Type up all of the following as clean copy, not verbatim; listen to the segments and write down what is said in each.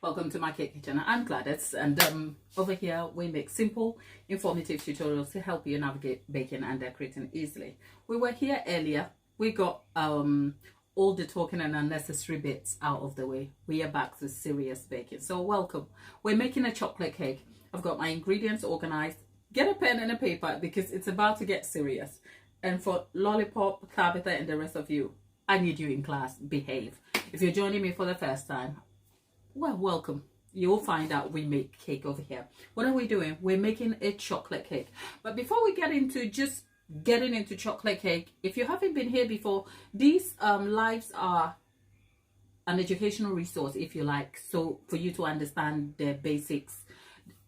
Welcome to my cake kitchen. I'm Gladys, and over here we make simple, informative tutorials to help you navigate baking and decorating easily. We were here earlier. We got all the talking and unnecessary bits out of the way. We are back to serious baking. So welcome. We're making a chocolate cake. I've got my ingredients organized. Get a pen and a paper because it's about to get serious. And for Lollipop, Tabitha, and the rest of you, I need you in class. Behave. If you're joining me for the first time, well, welcome. You'll find out we make cake over here. What are we doing? We're making a chocolate cake. But before we get into just getting into chocolate cake, if you haven't been here before, these lives are an educational resource, if you like, so for you to understand the basics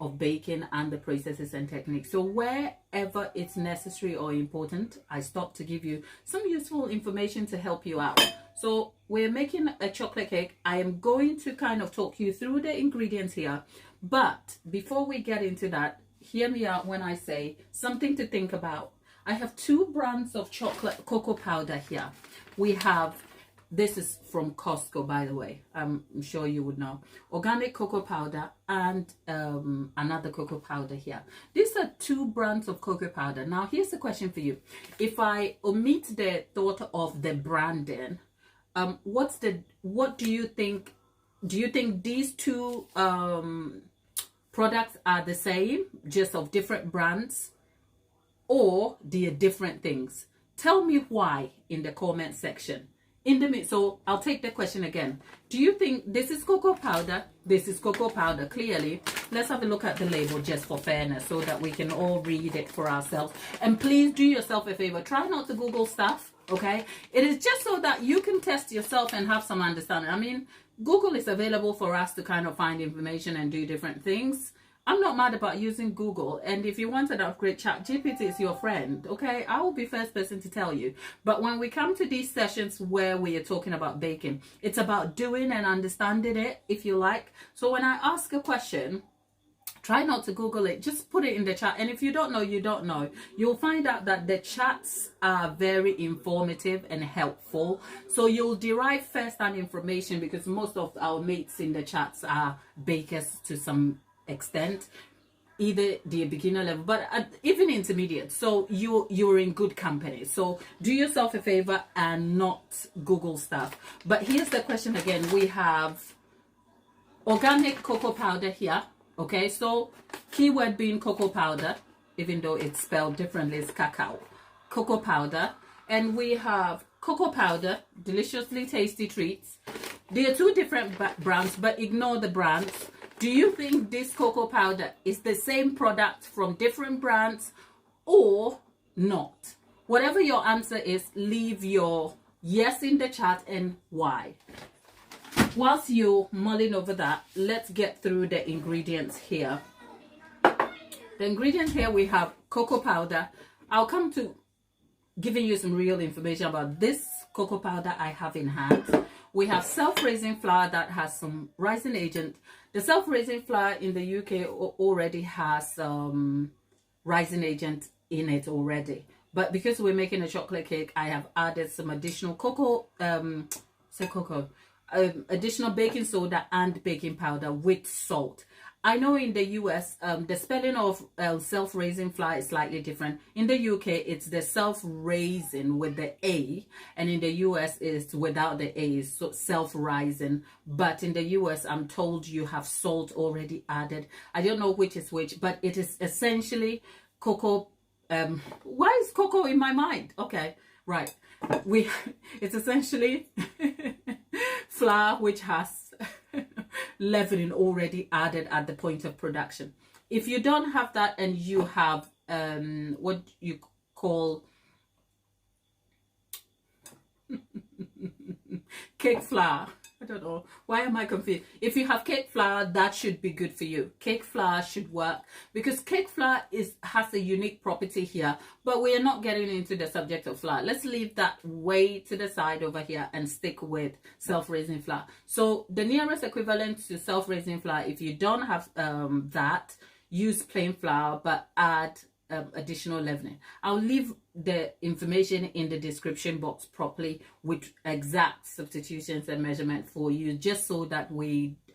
of baking and the processes and techniques. So wherever it's necessary or important, I stop to give you some useful information to help you out. So we're making a chocolate cake. I am going to kind of talk you through the ingredients here, but before we get into that, hear me out when I say something to think about. I have two brands of chocolate cocoa powder here. We have, this is from Costco, by the way. I'm sure you would know. Organic cocoa powder and another cocoa powder here. These are two brands of cocoa powder. Now, here's the question for you. If I omit the thought of the branding, what do you think? Do you think these two products are the same, just of different brands, or they're different things? Tell me why in the comment section. So I'll take the question again. Do you think this is cocoa powder? This is cocoa powder, clearly. Let's have a look at the label just for fairness so that we can all read it for ourselves. And please do yourself a favor. Try not to Google stuff, okay? It is just so that you can test yourself and have some understanding. I mean, Google is available for us to kind of find information and do different things. I'm not mad about using Google, and if you want an upgrade, ChatGPT is your friend, okay? I will be first person to tell you. But when we come to these sessions where we are talking about baking, it's about doing and understanding it, if you like. So when I ask a question, try not to Google it, just put it in the chat. And if you don't know, you don't know. You'll find out that the chats are very informative and helpful. So you'll derive first-hand information because most of our mates in the chats are bakers to some extent, either the beginner level, but even intermediate. So you're in good company. So do yourself a favor and not Google stuff. But here's the question again. We have organic cocoa powder here. Okay, so keyword being cocoa powder, even though it's spelled differently, it's cacao. Cocoa powder. And we have cocoa powder, deliciously tasty treats. There are two different brands, but ignore the brands. Do you think this cocoa powder is the same product from different brands or not? Whatever your answer is, leave your yes in the chat and why. Whilst you're mulling over that, let's get through the ingredients here. The ingredients here, we have cocoa powder. I'll come to giving you some real information about this cocoa powder I have in hand. We have self-raising flour that has some rising agent. The self-raising flour in the UK already has rising agent in it already. But because we're making a chocolate cake, I have added some additional additional baking soda and baking powder with salt. I know in the US, the spelling of self-raising flour is slightly different. In the UK, it's the self-raising with the A, and in the US, it's without the A, so self-rising. But in the US, I'm told you have salt already added. I don't know which is which, but it is essentially cocoa. Why is cocoa in my mind? Okay, right. It's essentially flour which has leavening already added at the point of production. If you don't have that and you have what you call cake flour, I don't know, why am I confused? If you have cake flour, that should be good for you. Cake flour should work because cake flour has a unique property here, but we are not getting into the subject of flour. Let's leave that way to the side over here and stick with self-raising flour. So the nearest equivalent to self-raising flour, if you don't have that, use plain flour, but add additional leavening. I'll leave the information in the description box properly with exact substitutions and measurement for you, just so that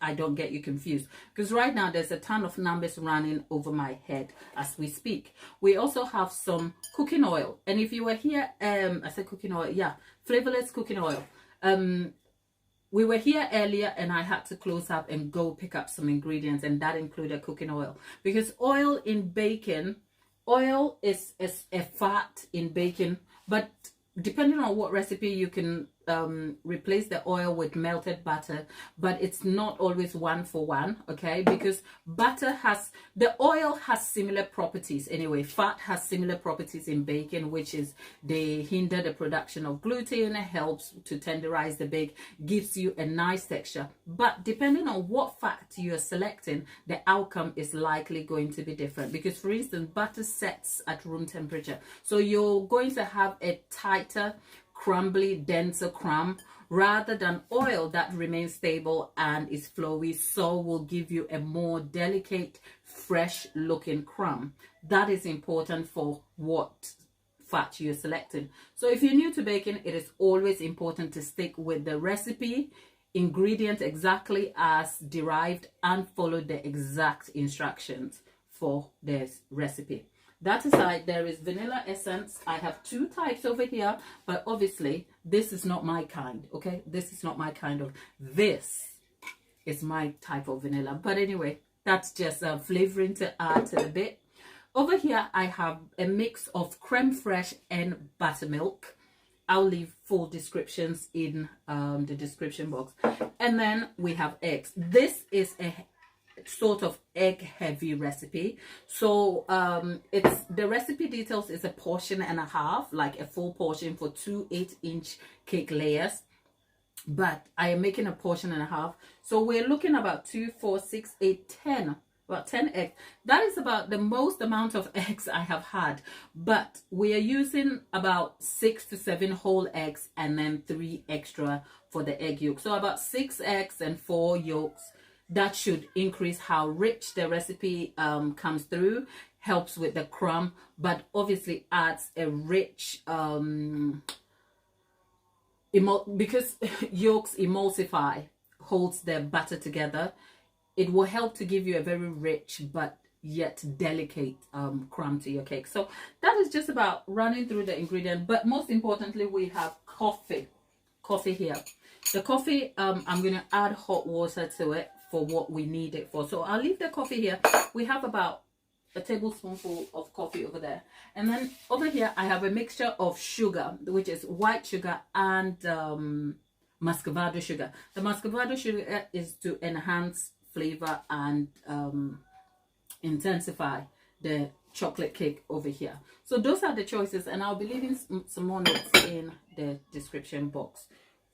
I don't get you confused, because right now there's a ton of numbers running over my head as we speak. We also have some cooking oil, and if you were here, I said cooking oil, yeah, flavorless cooking oil. We were here earlier and I had to close up and go pick up some ingredients, and that included cooking oil, because oil in bacon, oil is a fat in bacon, but depending on what recipe, you can replace the oil with melted butter, but it's not always 1 for 1, okay? Because the oil has similar properties anyway. Fat has similar properties in bacon, which is they hinder the production of gluten, helps to tenderize the bacon, gives you a nice texture. But depending on what fat you're selecting, the outcome is likely going to be different. Because for instance, butter sets at room temperature, so you're going to have a tighter, crumbly, denser crumb, rather than oil that remains stable and is flowy, so will give you a more delicate, fresh looking crumb. That is important for what fat you're selecting. So if you're new to baking, it is always important to stick with the recipe ingredient exactly as derived and follow the exact instructions for this recipe. That aside, there is vanilla essence. I have 2 types over here, but obviously this is not my kind, okay? This is not my kind of, this is my type of vanilla. But anyway, that's just flavoring to add to the bit. Over here, I have a mix of creme fraiche and buttermilk. I'll leave full descriptions in the description box. And then we have eggs. This is a sort of egg heavy recipe, so it's the recipe details is a portion and a half, like a full portion for 2 8-inch cake layers, but I am making a portion and a half, so we're looking about 2 4 6 8 10, about 10 eggs. That is about the most amount of eggs I have had, but we are using about 6 to 7 whole eggs and then 3 extra for the egg yolk, so about 6 eggs and 4 yolks. That should increase how rich the recipe comes through, helps with the crumb, but obviously adds a rich, because yolks emulsify, holds the butter together. It will help to give you a very rich but yet delicate crumb to your cake. So that is just about running through the ingredient, but most importantly, we have coffee here. The coffee, I'm going to add hot water to it for what we need it for. So I'll leave the coffee here. We have about a tablespoonful of coffee over there. And then over here, I have a mixture of sugar, which is white sugar and muscovado sugar. The muscovado sugar is to enhance flavor and intensify the chocolate cake over here. So those are the choices, and I'll be leaving some more notes in the description box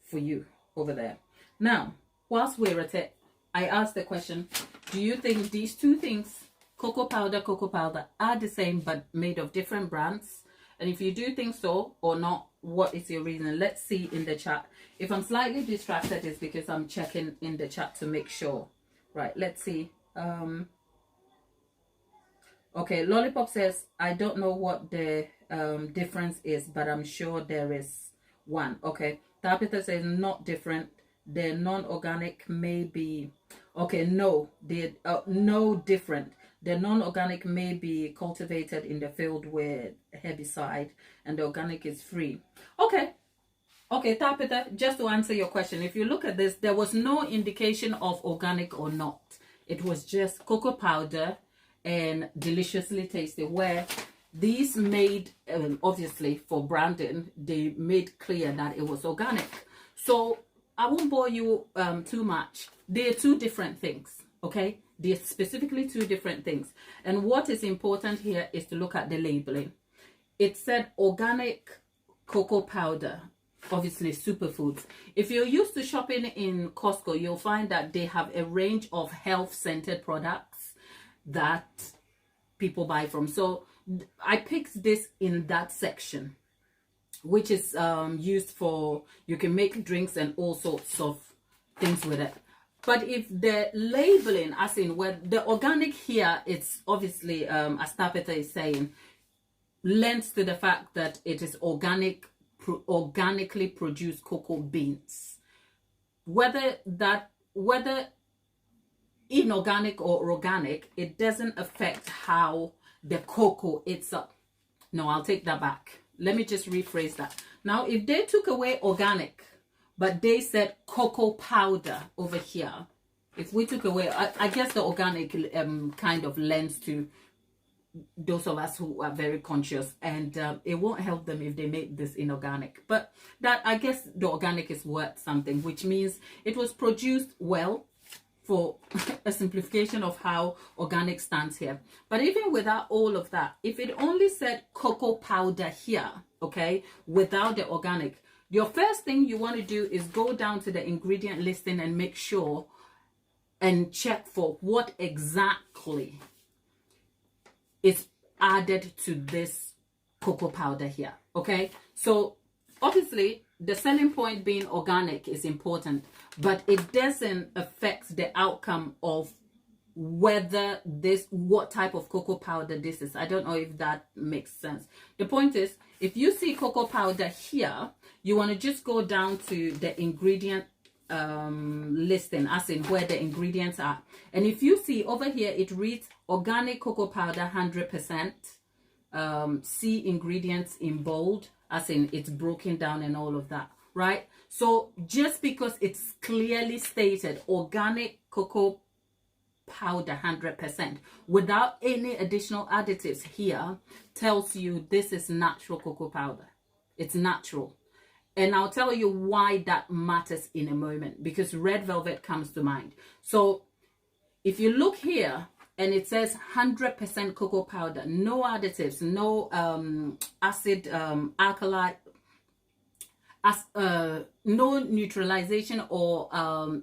for you over there. Now, whilst we're at it, I asked the question, do you think these 2 things, cocoa powder, are the same but made of different brands? And if you do think so or not, what is your reason? Let's see in the chat. If I'm slightly distracted, it's because I'm checking in the chat to make sure. Right, let's see. Okay, Lollipop says, I don't know what the difference is, but I'm sure there is one. Okay, Tabitha says, not different. The non-organic may be, okay, no, no different. The non-organic may be cultivated in the field with herbicide, and the organic is free. Okay, Tabitha, just to answer your question, if you look at this, there was no indication of organic or not. It was just cocoa powder and deliciously tasty, where these made, obviously for branding, they made clear that it was organic. So I won't bore you too much. They're 2 different things, okay? They're specifically 2 different things. And what is important here is to look at the labeling. It said organic cocoa powder, obviously superfoods. If you're used to shopping in Costco, you'll find that they have a range of health-centered products that people buy from. So I picked this in that section, which is used for, you can make drinks and all sorts of things with it. But if the labeling, as in where the organic here, it's obviously, as Tabitha is saying, lends to the fact that it is organically produced cocoa beans. Whether inorganic or organic, it doesn't affect how the cocoa itself. No, I'll take that back. Let me just rephrase that. Now, if they took away organic, but they said cocoa powder over here, if we took away, I guess the organic kind of lends to those of us who are very conscious, and it won't help them if they make this inorganic. But that, I guess the organic is worth something, which means it was produced well, for a simplification of how organic stands here. But even without all of that, if it only said cocoa powder here, okay, without the organic, your first thing you want to do is go down to the ingredient listing and make sure and check for what exactly is added to this cocoa powder here, okay? So obviously the selling point being organic is important, but it doesn't affect the outcome of whether what type of cocoa powder this is. I don't know if that makes sense. The point is, if you see cocoa powder here, you want to just go down to the ingredient listing, as in where the ingredients are. And if you see over here, it reads organic cocoa powder 100%. See ingredients in bold, as in it's broken down and all of that, right? So just because it's clearly stated organic cocoa powder 100% without any additional additives here tells you this is natural cocoa powder. It's natural. And I'll tell you why that matters in a moment, because red velvet comes to mind. So if you look here, and it says 100% cocoa powder, no additives, no acid, alkali, no neutralization, or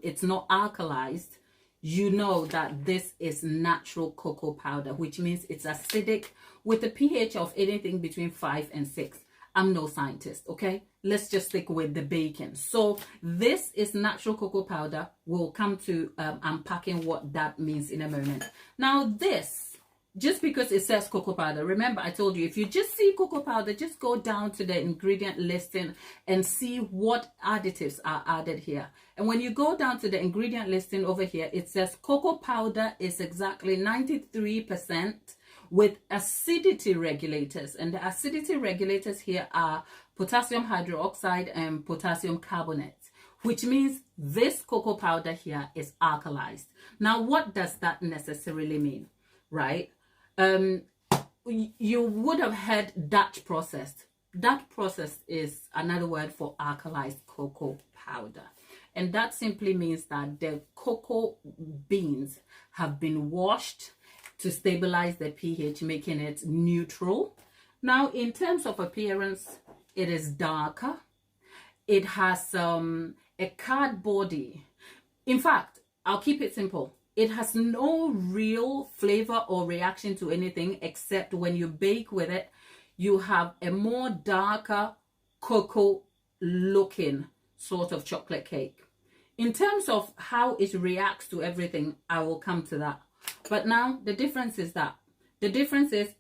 it's not alkalized, you know that this is natural cocoa powder, which means it's acidic with a pH of anything between 5 and 6. I'm no scientist, okay? Let's just stick with the baking. So this is natural cocoa powder. We'll come to unpacking what that means in a moment. Now this, just because it says cocoa powder, remember I told you, if you just see cocoa powder, just go down to the ingredient listing and see what additives are added here. And when you go down to the ingredient listing over here, it says cocoa powder is exactly 93% with acidity regulators, and the acidity regulators here are potassium hydroxide and potassium carbonate, which means this cocoa powder here is alkalized. Now, what does that necessarily mean, right? You would have heard Dutch processed. Dutch processed is another word for alkalized cocoa powder. And that simply means that the cocoa beans have been washed to stabilize the pH, making it neutral. Now, in terms of appearance, it is darker. It has a cardboardy. In fact, I'll keep it simple. It has no real flavor or reaction to anything, except when you bake with it, you have a more darker cocoa looking sort of chocolate cake. In terms of how it reacts to everything, I will come to that. But now the difference is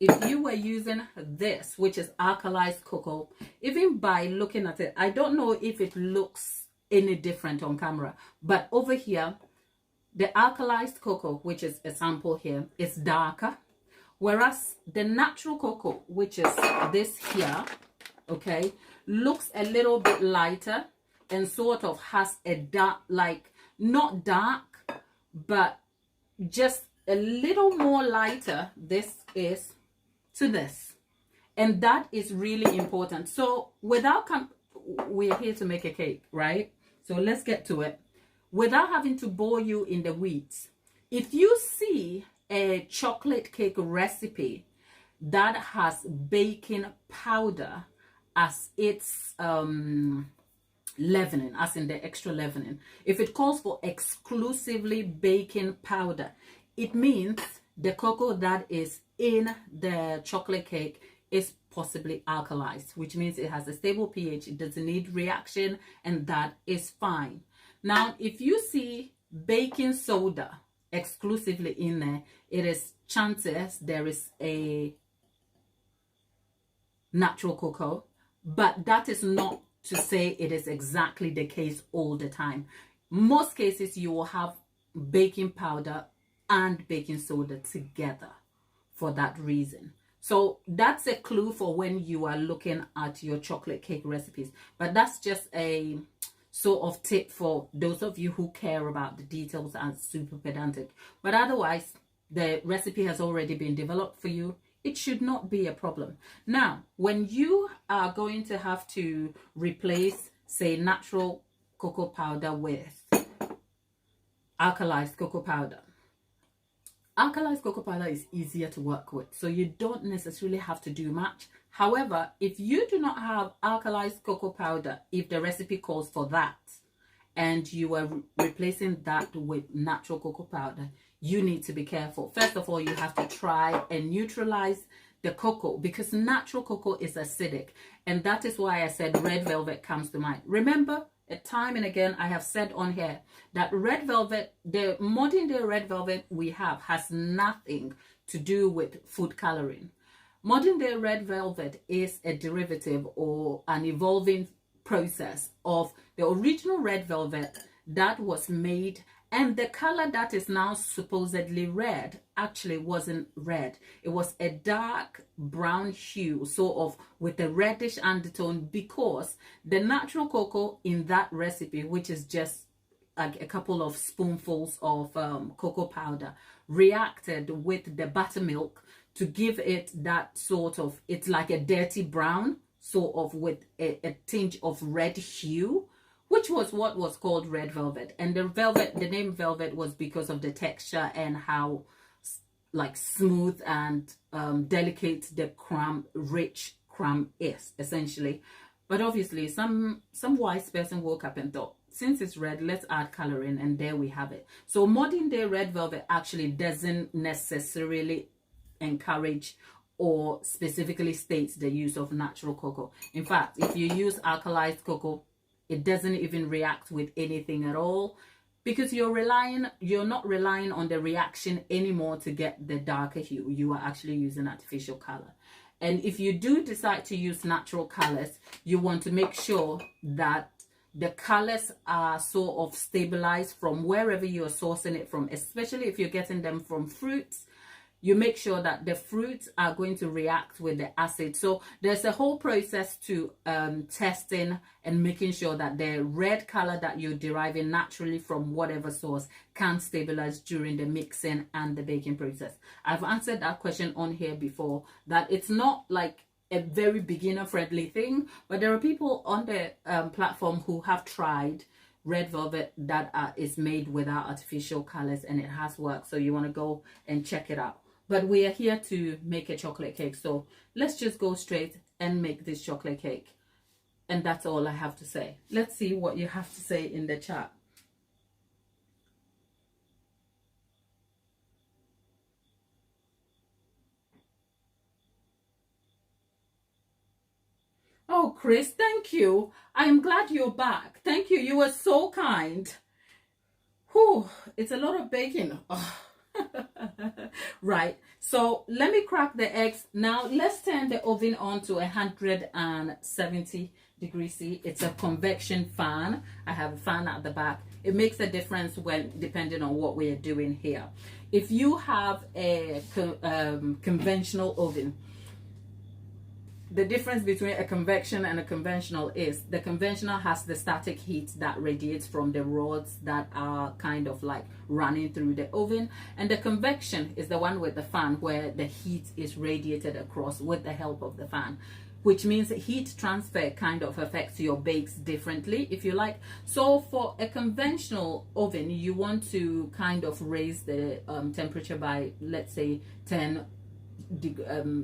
if you were using this, which is alkalized cocoa, even by looking at it, I don't know if it looks any different on camera, but over here, the alkalized cocoa, which is a sample here, is darker, whereas the natural cocoa, which is this here, okay, looks a little bit lighter and sort of has a dark, like not dark, but just a little more lighter. This is to this, and that is really important. So we're here to make a cake, right? So let's get to it without having to bore you in the weeds. If you see a chocolate cake recipe that has baking powder as its leavening, as in the extra leavening, if it calls for exclusively baking powder, it means the cocoa that is in the chocolate cake is possibly alkalized, which means it has a stable pH, it doesn't need reaction, and that is fine. Now, if you see baking soda exclusively in there, it is chances there is a natural cocoa, but that is not to say it is exactly the case all the time. Most cases you will have baking powder and baking soda together for that reason. So that's a clue for when you are looking at your chocolate cake recipes. But that's just a sort of tip for those of you who care about the details and super pedantic. But otherwise, the recipe has already been developed for you. It should not be a problem. Now, when you are going to have to replace, say, natural cocoa powder with alkalized cocoa powder, alkalized cocoa powder is easier to work with, so you don't necessarily have to do much. However, if you do not have alkalized cocoa powder, if the recipe calls for that, and you are replacing that with natural cocoa powder, you need to be careful. First of all, you have to try and neutralize the cocoa, because natural cocoa is acidic, and that is why I said red velvet comes to mind. Remember, time and again I have said on here that red velvet, the modern day red velvet we have, has nothing to do with food coloring. Modern day red velvet is a derivative or an evolving process of the original red velvet that was made, and the color that is now supposedly red actually wasn't red. It was a dark brown hue, sort of with a reddish undertone, because the natural cocoa in that recipe, which is just like a couple of spoonfuls of cocoa powder, reacted with the buttermilk to give it that sort of, it's like a dirty brown, sort of with a tinge of red hue, which was what was called red velvet. And the name velvet was because of the texture and how like smooth and delicate the crumb, rich crumb is, essentially. But obviously some wise person woke up and thought, since it's red, let's add coloring, and there we have it. So modern day red velvet actually doesn't necessarily encourage or specifically states the use of natural cocoa. In fact, if you use alkalized cocoa, it doesn't even react with anything at all, because you're not relying on the reaction anymore to get the darker hue. You are actually using artificial color. And if you do decide to use natural colors, you want to make sure that the colors are sort of stabilized from wherever you're sourcing it from, especially if you're getting them from fruits. You make sure that the fruits are going to react with the acid. So there's a whole process to testing and making sure that the red color that you're deriving naturally from whatever source can stabilize during the mixing and the baking process. I've answered that question on here before, that it's not like a very beginner friendly thing, but there are people on the platform who have tried red velvet that is made without artificial colors, and it has worked. So you want to go and check it out. But we are here to make a chocolate cake, so let's just go straight and make this chocolate cake. And that's all I have to say. Let's see what you have to say in the chat. Oh, Chris, thank you. I'm glad you're back. Thank you. You were so kind. Whew, it's a lot of baking. Oh. Right, so let me crack the eggs. Now let's turn the oven on to 170 degrees C. It's a convection fan. I have a fan at the back. It makes a difference when depending on what we are doing here. If you have a conventional oven, the difference between a convection and a conventional is the conventional has the static heat that radiates from the rods that are kind of like running through the oven, and the convection is the one with the fan where the heat is radiated across with the help of the fan, which means heat transfer kind of affects your bakes differently, if you like. So for a conventional oven, you want to kind of raise the temperature by, let's say, 10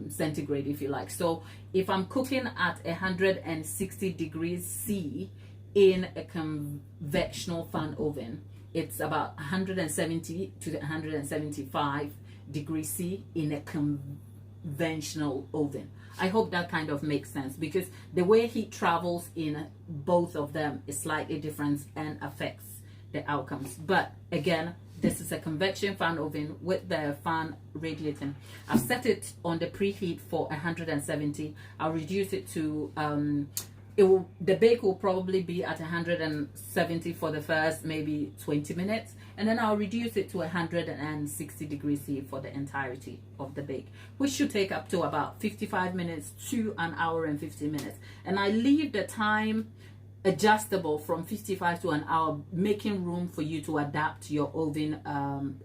centigrade, if you like. So if I'm cooking at 160 degrees C in a conventional fan oven, it's about 170 to 175 degrees C in a conventional oven. I hope that kind of makes sense, because the way heat travels in both of them is slightly different and affects the outcomes. But again, This is a convection fan oven with the fan radiating. I've set it on the preheat for 170. I'll reduce it to the bake will probably be at 170 for the first maybe 20 minutes, and then I'll reduce it to 160 degrees C for the entirety of the bake, which should take up to about 55 minutes to an hour and 50 minutes. And I leave the time adjustable from 55 to an hour, making room for you to adapt your oven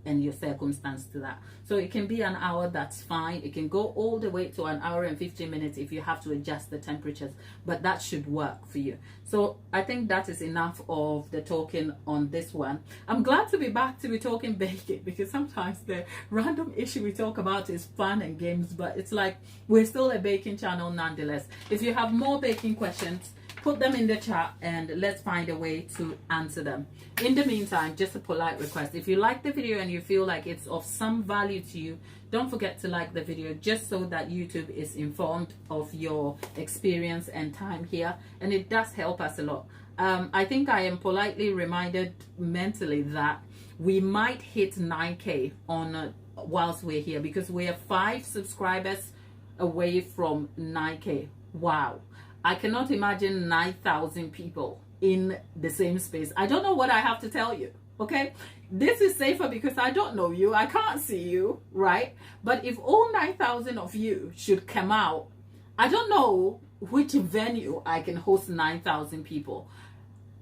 and your circumstance to that. So it can be an hour, that's fine. It can go all the way to an hour and 15 minutes if you have to adjust the temperatures, but that should work for you. So I think that is enough of the talking on this one. I'm glad to be back to be talking baking, because sometimes the random issue we talk about is fun and games, but it's like we're still a baking channel nonetheless. If you have more baking questions, put them in the chat and let's find a way to answer them. In the meantime, just a polite request, if you like the video and you feel like it's of some value to you, don't forget to like the video, just so that YouTube is informed of your experience and time here, and it does help us a lot. I think I am politely reminded mentally that we might hit 9K on whilst we're here, because we are 5 subscribers away from 9K. Wow. I cannot imagine 9,000 people in the same space. I don't know what I have to tell you, okay? This is safer because I don't know you. I can't see you, right? But if all 9,000 of you should come out, I don't know which venue I can host 9,000 people.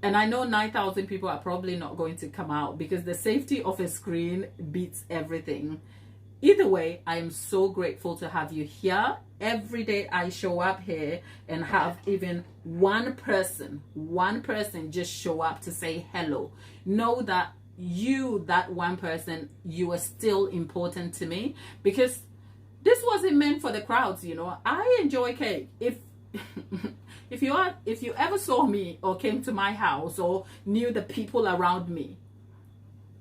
And I know 9,000 people are probably not going to come out, because the safety of a screen beats everything. Either way, I am so grateful to have you here. Every day I show up here and have even one person just show up to say hello. Know that you, that one person, you are still important to me, because this wasn't meant for the crowds, you know. I enjoy cake. If you ever saw me or came to my house or knew the people around me,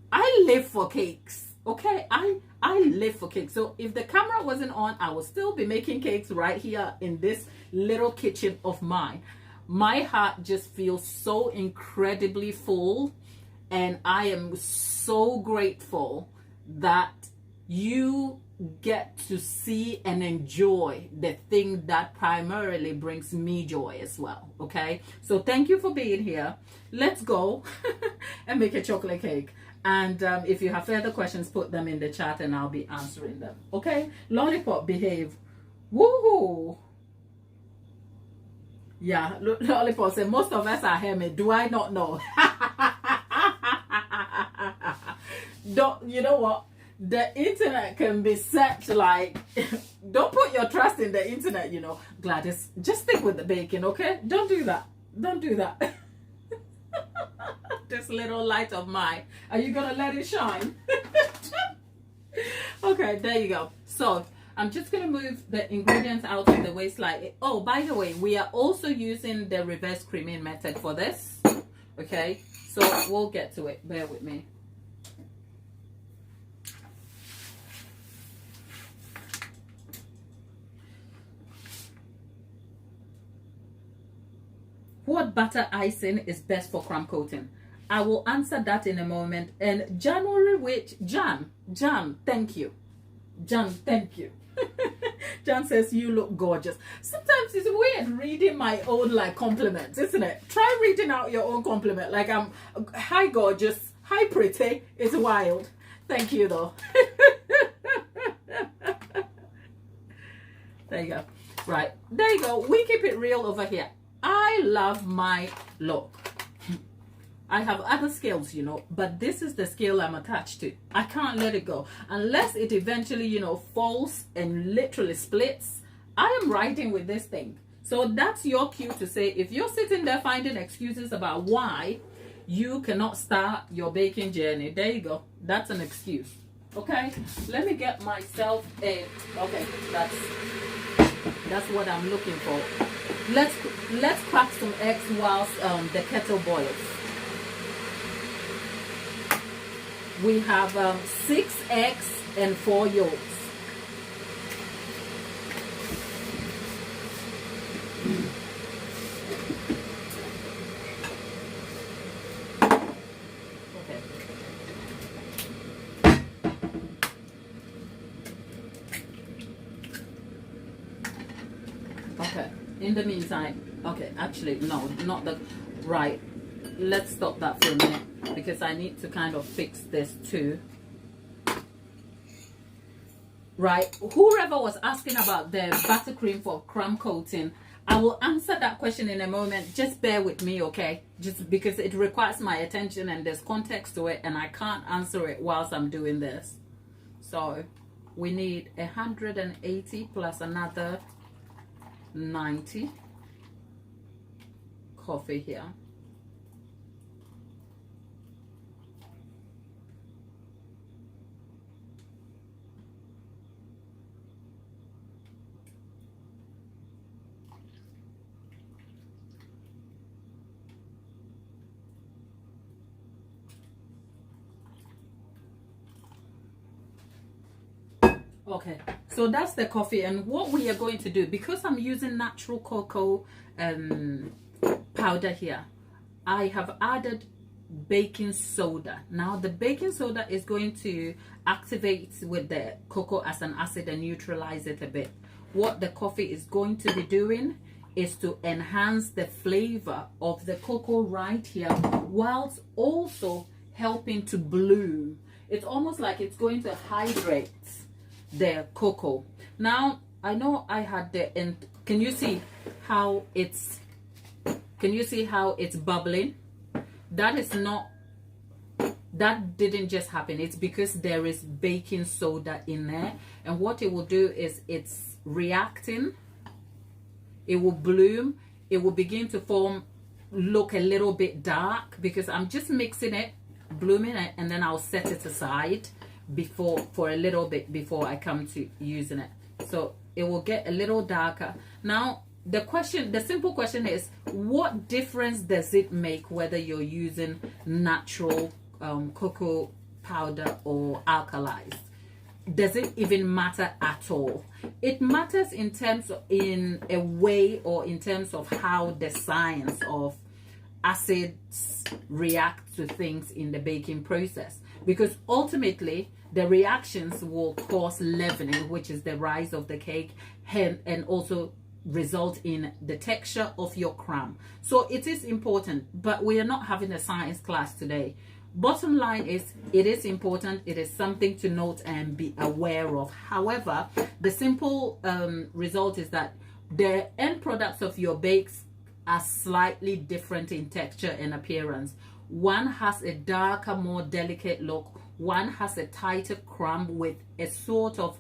I live for cakes. Okay, I live for cakes. So if the camera wasn't on, I would still be making cakes right here in this little kitchen of mine. My heart just feels so incredibly full, and I am so grateful that you get to see and enjoy the thing that primarily brings me joy as well. Okay, so thank you for being here. Let's go and make a chocolate cake. And if you have further questions, put them in the chat and I'll be answering them. Okay? Lollipop, behave. Woohoo! Yeah, Lollipop said, most of us are Hermit. Do I not know? You know what? The internet can be such like, don't put your trust in the internet, you know. Gladys, just stick with the baking, okay? Don't do that. Don't do that. This little light of mine, are you gonna let it shine? Okay, there you go. So I'm just gonna move the ingredients out of the way slightly. Oh, by the way, we are also using the reverse creaming method for this. Okay, so we'll get to it. Bear with me. What butter icing is best for crumb coating? I will answer that in a moment. And January, which Jan, thank you. Jan, thank you. Jan says, you look gorgeous. Sometimes it's weird reading my own like compliments, isn't it? Try reading out your own compliment. Like I'm, hi gorgeous, hi pretty. It's wild. Thank you though. There you go. Right, there you go. We keep it real over here. I love my look. I have other skills, you know, but this is the skill I'm attached to. I can't let it go unless it eventually, you know, falls and literally splits. I am writing with this thing. So that's your cue to say, if you're sitting there finding excuses about why you cannot start your baking journey, there you go. That's an excuse. Okay, let me get myself a, okay, that's what I'm looking for. Let's crack some eggs whilst the kettle boils. We have 6 eggs and 4 yolks. Okay. In the meantime, okay, actually, no, not the right. Let's stop that for a minute because I need to kind of fix this too. Right, whoever was asking about the buttercream for crumb coating, I will answer that question in a moment. Just bear with me, okay? Just because it requires my attention and there's context to it and I can't answer it whilst I'm doing this. So we need 180 plus another 90 coffee here. Okay, so that's the coffee, and what we are going to do, because I'm using natural cocoa powder here, I have added baking soda. Now the baking soda is going to activate with the cocoa as an acid and neutralize it a bit. What the coffee is going to be doing is to enhance the flavor of the cocoa right here, whilst also helping to bloom. It's almost like it's going to hydrate the cocoa. Now I know I had the end. Can you see how it's bubbling? That is not, that didn't just happen. It's because there is baking soda in there, and what it will do is it's reacting, it will bloom, it will begin to look a little bit dark because I'm just mixing it, blooming it, and then I'll set it aside for a little bit before I come to using it. So it will get a little darker. Now the simple question is, what difference does it make whether you're using natural cocoa powder or alkalized? Does it even matter at all? It matters in a way, or in terms of how the science of acids react to things in the baking process, because ultimately the reactions will cause leavening, which is the rise of the cake, and also result in the texture of your crumb. So it is important, but we are not having a science class today. Bottom line is, it is important, it is something to note and be aware of. However, the simple result is that the end products of your bakes are slightly different in texture and appearance. One has a darker, more delicate look. One has a tighter crumb with a sort of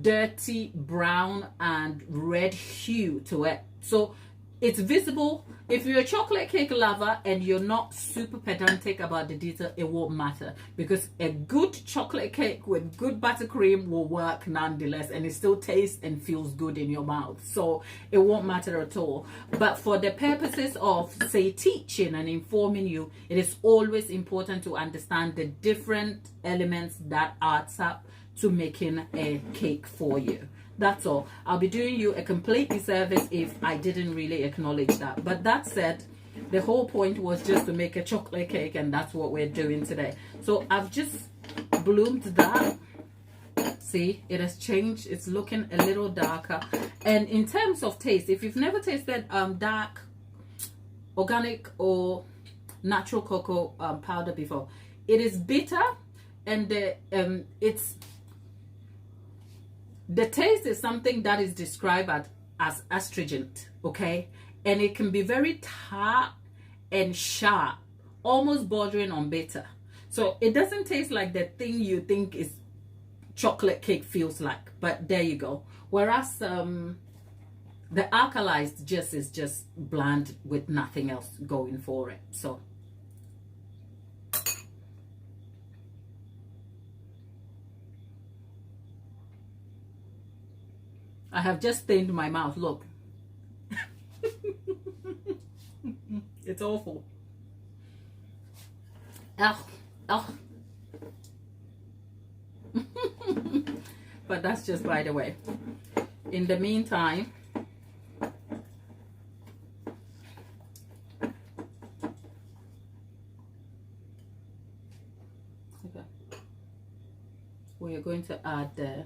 dirty brown and red hue to it. So it's visible. If you're a chocolate cake lover and you're not super pedantic about the detail, it won't matter, because a good chocolate cake with good buttercream will work nonetheless, and it still tastes and feels good in your mouth. So it won't matter at all. But for the purposes of, say, teaching and informing you, it is always important to understand the different elements that adds up to making a cake for you. That's all. I'll be doing you a complete disservice if I didn't really acknowledge that. But that said, the whole point was just to make a chocolate cake, and that's what we're doing today. So I've just bloomed that. See, it has changed. It's looking a little darker. And in terms of taste, if you've never tasted dark organic or natural cocoa powder before, it is bitter, and the taste is something that is described as astringent, okay? And it can be very tart and sharp, almost bordering on bitter. So it doesn't taste like the thing you think is chocolate cake feels like, but there you go. Whereas the alkalized is just bland with nothing else going for it. So I have just stained my mouth. Look. It's awful. Ugh. Ugh. But that's just by the way. In the meantime, okay, we are going to add the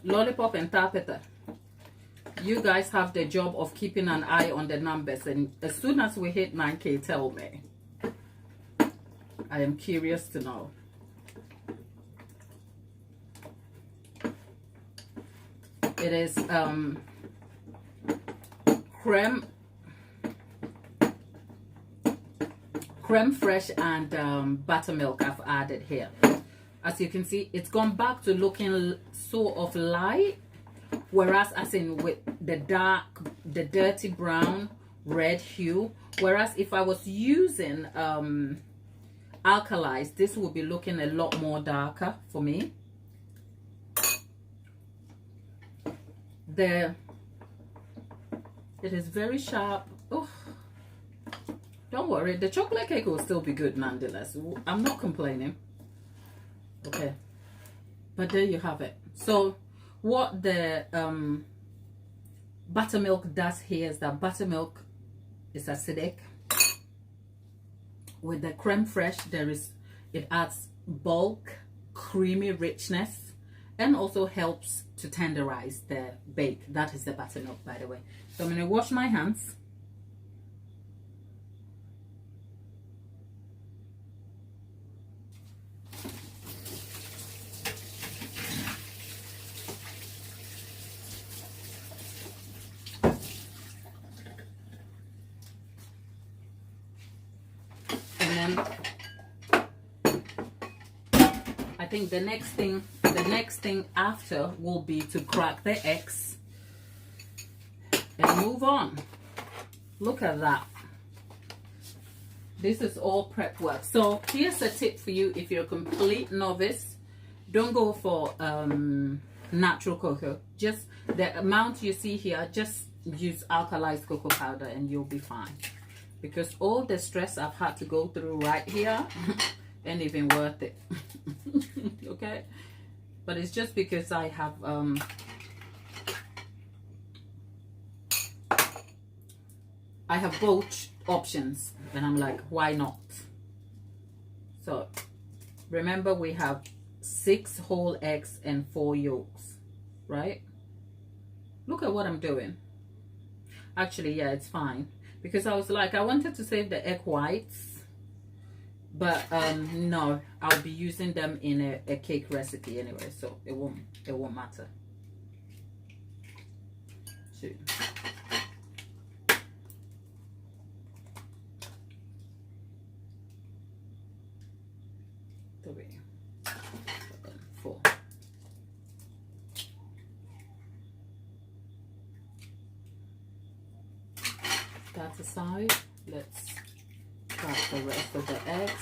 Lollipop and Tapeta, you guys have the job of keeping an eye on the numbers, and as soon as we hit 9K, tell me. I am curious to know. It is creme fresh and buttermilk I've added here. As you can see, it's gone back to looking sort of light, whereas as in with the dirty brown red hue, whereas if I was using alkalis, this will be looking a lot more darker for me. It is very sharp. Oh, don't worry, the chocolate cake will still be good nonetheless. I'm not complaining. Okay, but there you have it. So what the buttermilk does here is that buttermilk is acidic. With the creme fresh, it adds bulk, creamy richness, and also helps to tenderize the bake. That is the buttermilk, by the way. So I'm going to wash my hands. And then I think the next thing after will be to crack the eggs and move on. Look at that. This is all prep work. So here's a tip for you if you're a complete novice. Don't go for natural cocoa. Just the amount you see here, just use alkalized cocoa powder and you'll be fine. Because all the stress I've had to go through right here ain't even worth it. Okay? But it's just because I have both options, and I'm like, why not? So remember, we have 6 whole eggs and 4 yolks, right? Look at what I'm doing. Actually, yeah, it's fine, because I was like, I wanted to save the egg whites, but no, I'll be using them in a cake recipe anyway, so it won't matter. 2, 3, 4. That aside, let's crack the rest of the eggs.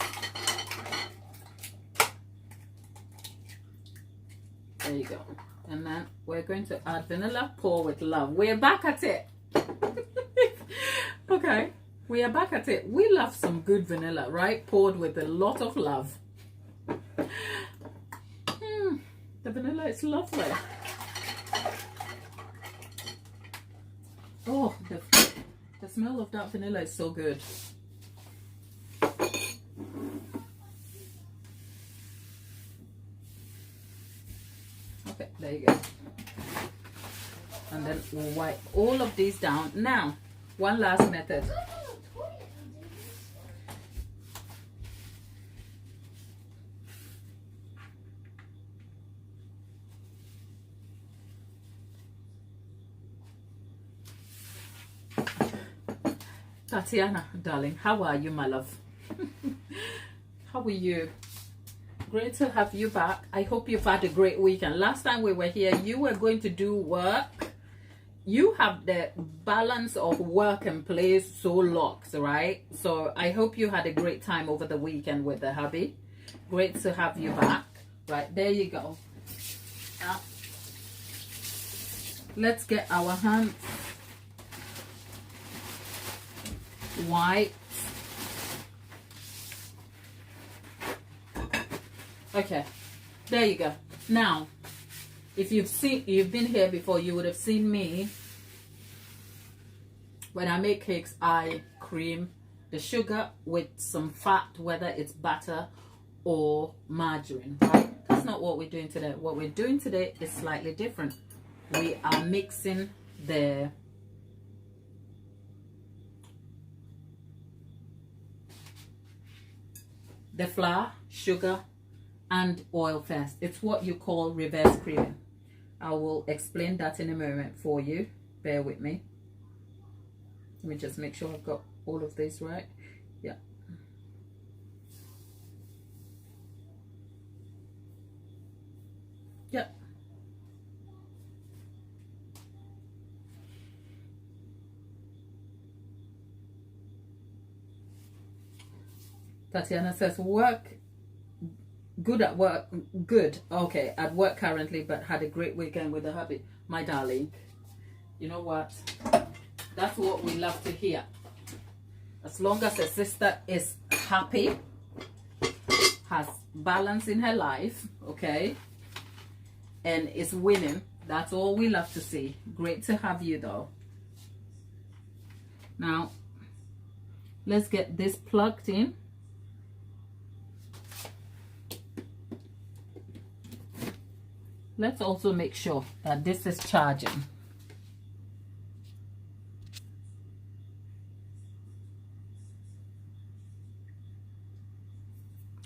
There you go. And then we're going to add vanilla. Pour with love. We're back at it. Okay, we are back at it. We love some good vanilla, right? Poured with a lot of love. The vanilla is lovely. Oh, the smell of that vanilla is so good. Okay, there you go. And then we'll wipe all of these down. Now, one last method. Tatiana, darling, how are you, my love? How are you? Great to have you back. I hope you've had a great weekend. Last time we were here, you were going to do work. You have the balance of work and play so locked, right? So I hope you had a great time over the weekend with the hubby. Great to have you back. Right, there you go. Let's get our hands white. Okay, there you go. Now, if you've been here before, you would have seen me when I make cakes. I cream the sugar with some fat, whether it's butter or margarine, right? Because not what we're doing today. What we're doing today is slightly different. We are mixing the flour, sugar, and oil first. It's what you call reverse creaming. I will explain that in a moment for you. Bear with me. Let me just make sure I've got all of these right. Yeah. Yep. Tatiana says, good at work. Good. Okay, at work currently, but had a great weekend with the hubby. My darling, you know what? That's what we love to hear. As long as a sister is happy, has balance in her life, okay, and is winning, that's all we love to see. Great to have you though. Now, let's get this plugged in. Let's also make sure that this is charging.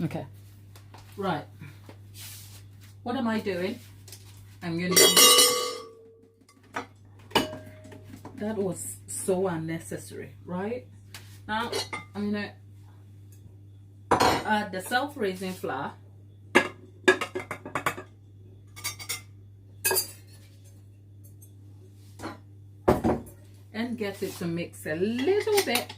Okay, right. What am I doing? I'm going to... That was so unnecessary, right? Now, I'm going to add the self-raising flour. And get it to mix a little bit.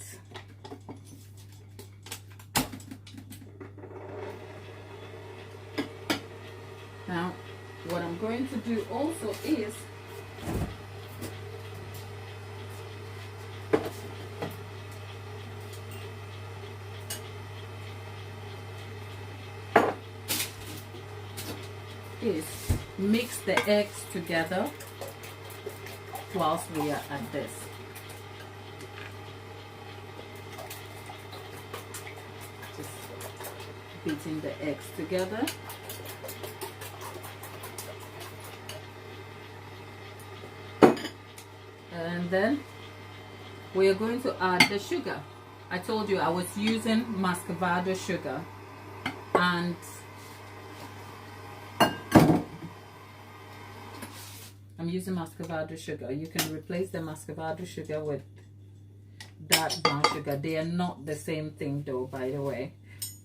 Now, what I'm going to do also is mix the eggs together whilst we are at this. Just beating the eggs together. And then we are going to add the sugar. I told you I was using muscovado sugar, and I'm using muscovado sugar. You can replace the muscovado sugar with dark brown sugar. They are not the same thing though, by the way,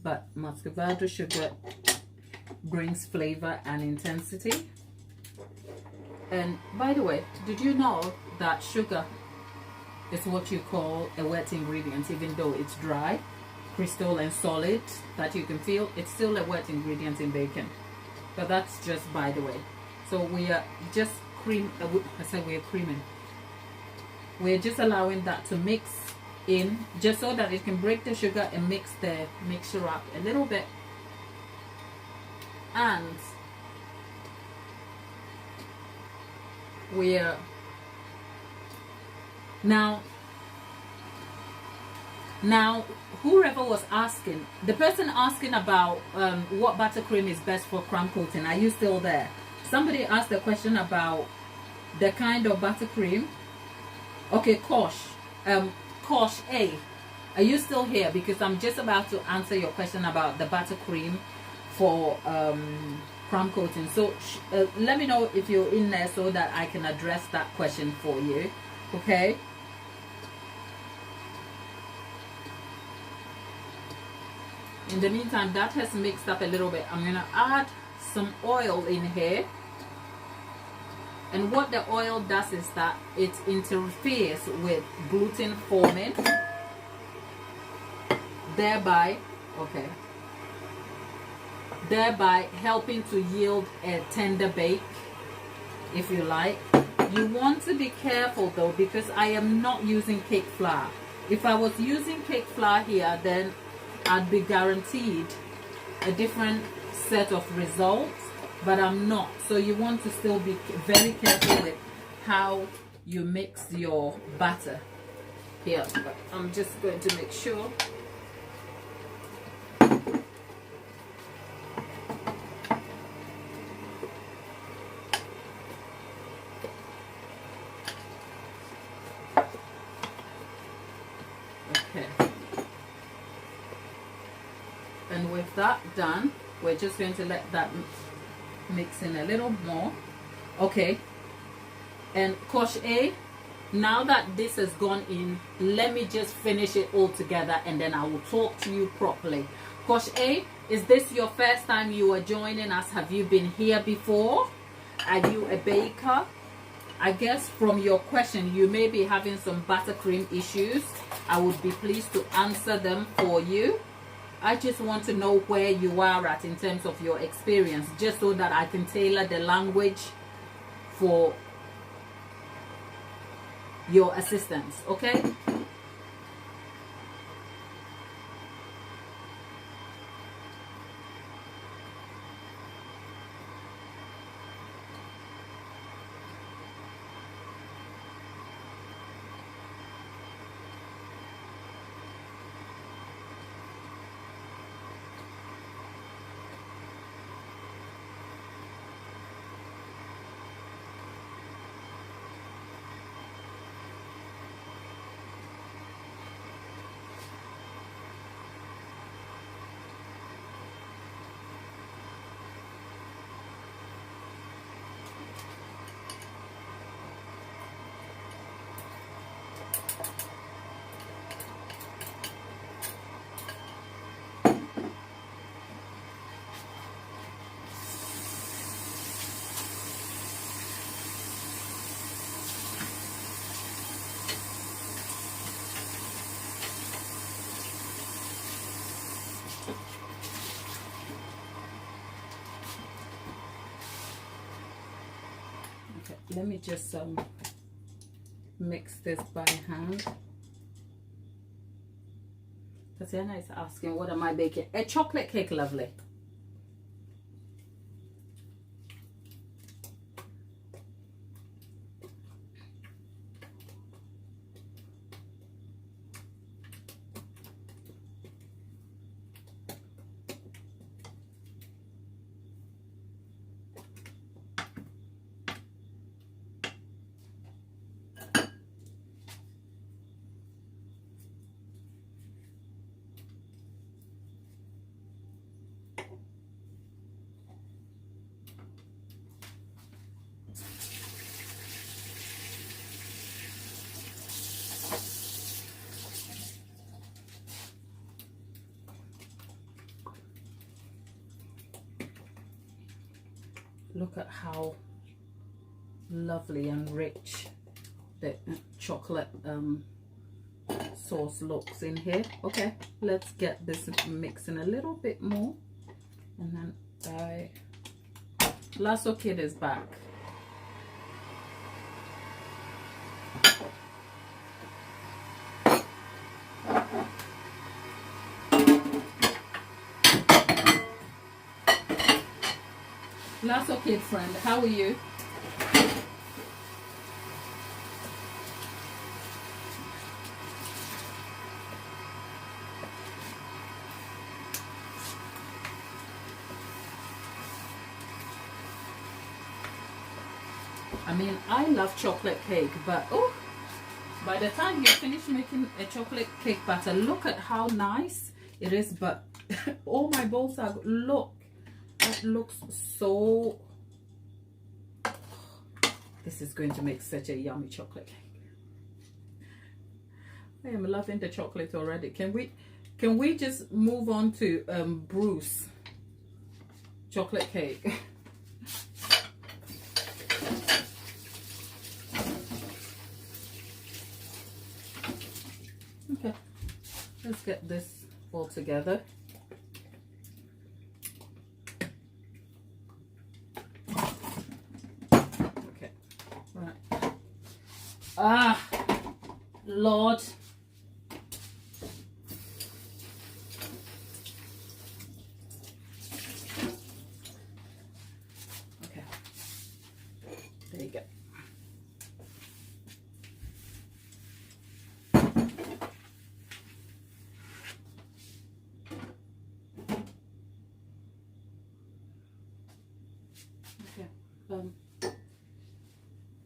but muscovado sugar brings flavor and intensity. And by the way, did you know that sugar is what you call a wet ingredient? Even though it's dry, crystal and solid that you can feel, it's still a wet ingredient in bacon. But that's just by the way. So we are just we're creaming. We're just allowing that to mix in, just so that it can break the sugar and mix the mixture up a little bit. And we're now whoever was asking, the person asking about what buttercream is best for crumb coating, are you still there? Somebody asked a question about the kind of buttercream. Okay, Kosh A, are you still here? Because I'm just about to answer your question about the buttercream for crumb coating. So let me know if you're in there so that I can address that question for you. Okay. In the meantime, that has mixed up a little bit. I'm gonna add some oil in here. And what the oil does is that it interferes with gluten forming, thereby helping to yield a tender bake, if you like. You want to be careful though, because I am not using cake flour. If I was using cake flour here, then I'd be guaranteed a different set of results, but I'm not. So you want to still be very careful with how you mix your batter here. But I'm just going to make sure. And with that done, we're just going to let that mix in a little more. Okay. And Coach A, now that this has gone in, let me just finish it all together and then I will talk to you properly. Coach A, is this your first time you are joining us? Have you been here before? Are you a baker? I guess from your question, you may be having some buttercream issues. I would be pleased to answer them for you. I just want to know where you are at in terms of your experience, just so that I can tailor the language for your assistance, okay? Let me just mix this by hand. Tatiana is asking, what am I baking? A chocolate cake, lovely. Look at how lovely and rich the chocolate sauce looks in here. Okay, let's get this mixing a little bit more, and then Lasso Kid is back. Lasso Kid friend, how are you? I mean, I love chocolate cake, but oh, by the time you finish making a chocolate cake batter, look at how nice it is. But all my bowls are, look, that looks so, this is going to make such a yummy chocolate cake. I am loving the chocolate already. Can we just move on to Bruce chocolate cake? Okay, let's get this all together. Okay, right. Ah, Lord. Okay, there you go.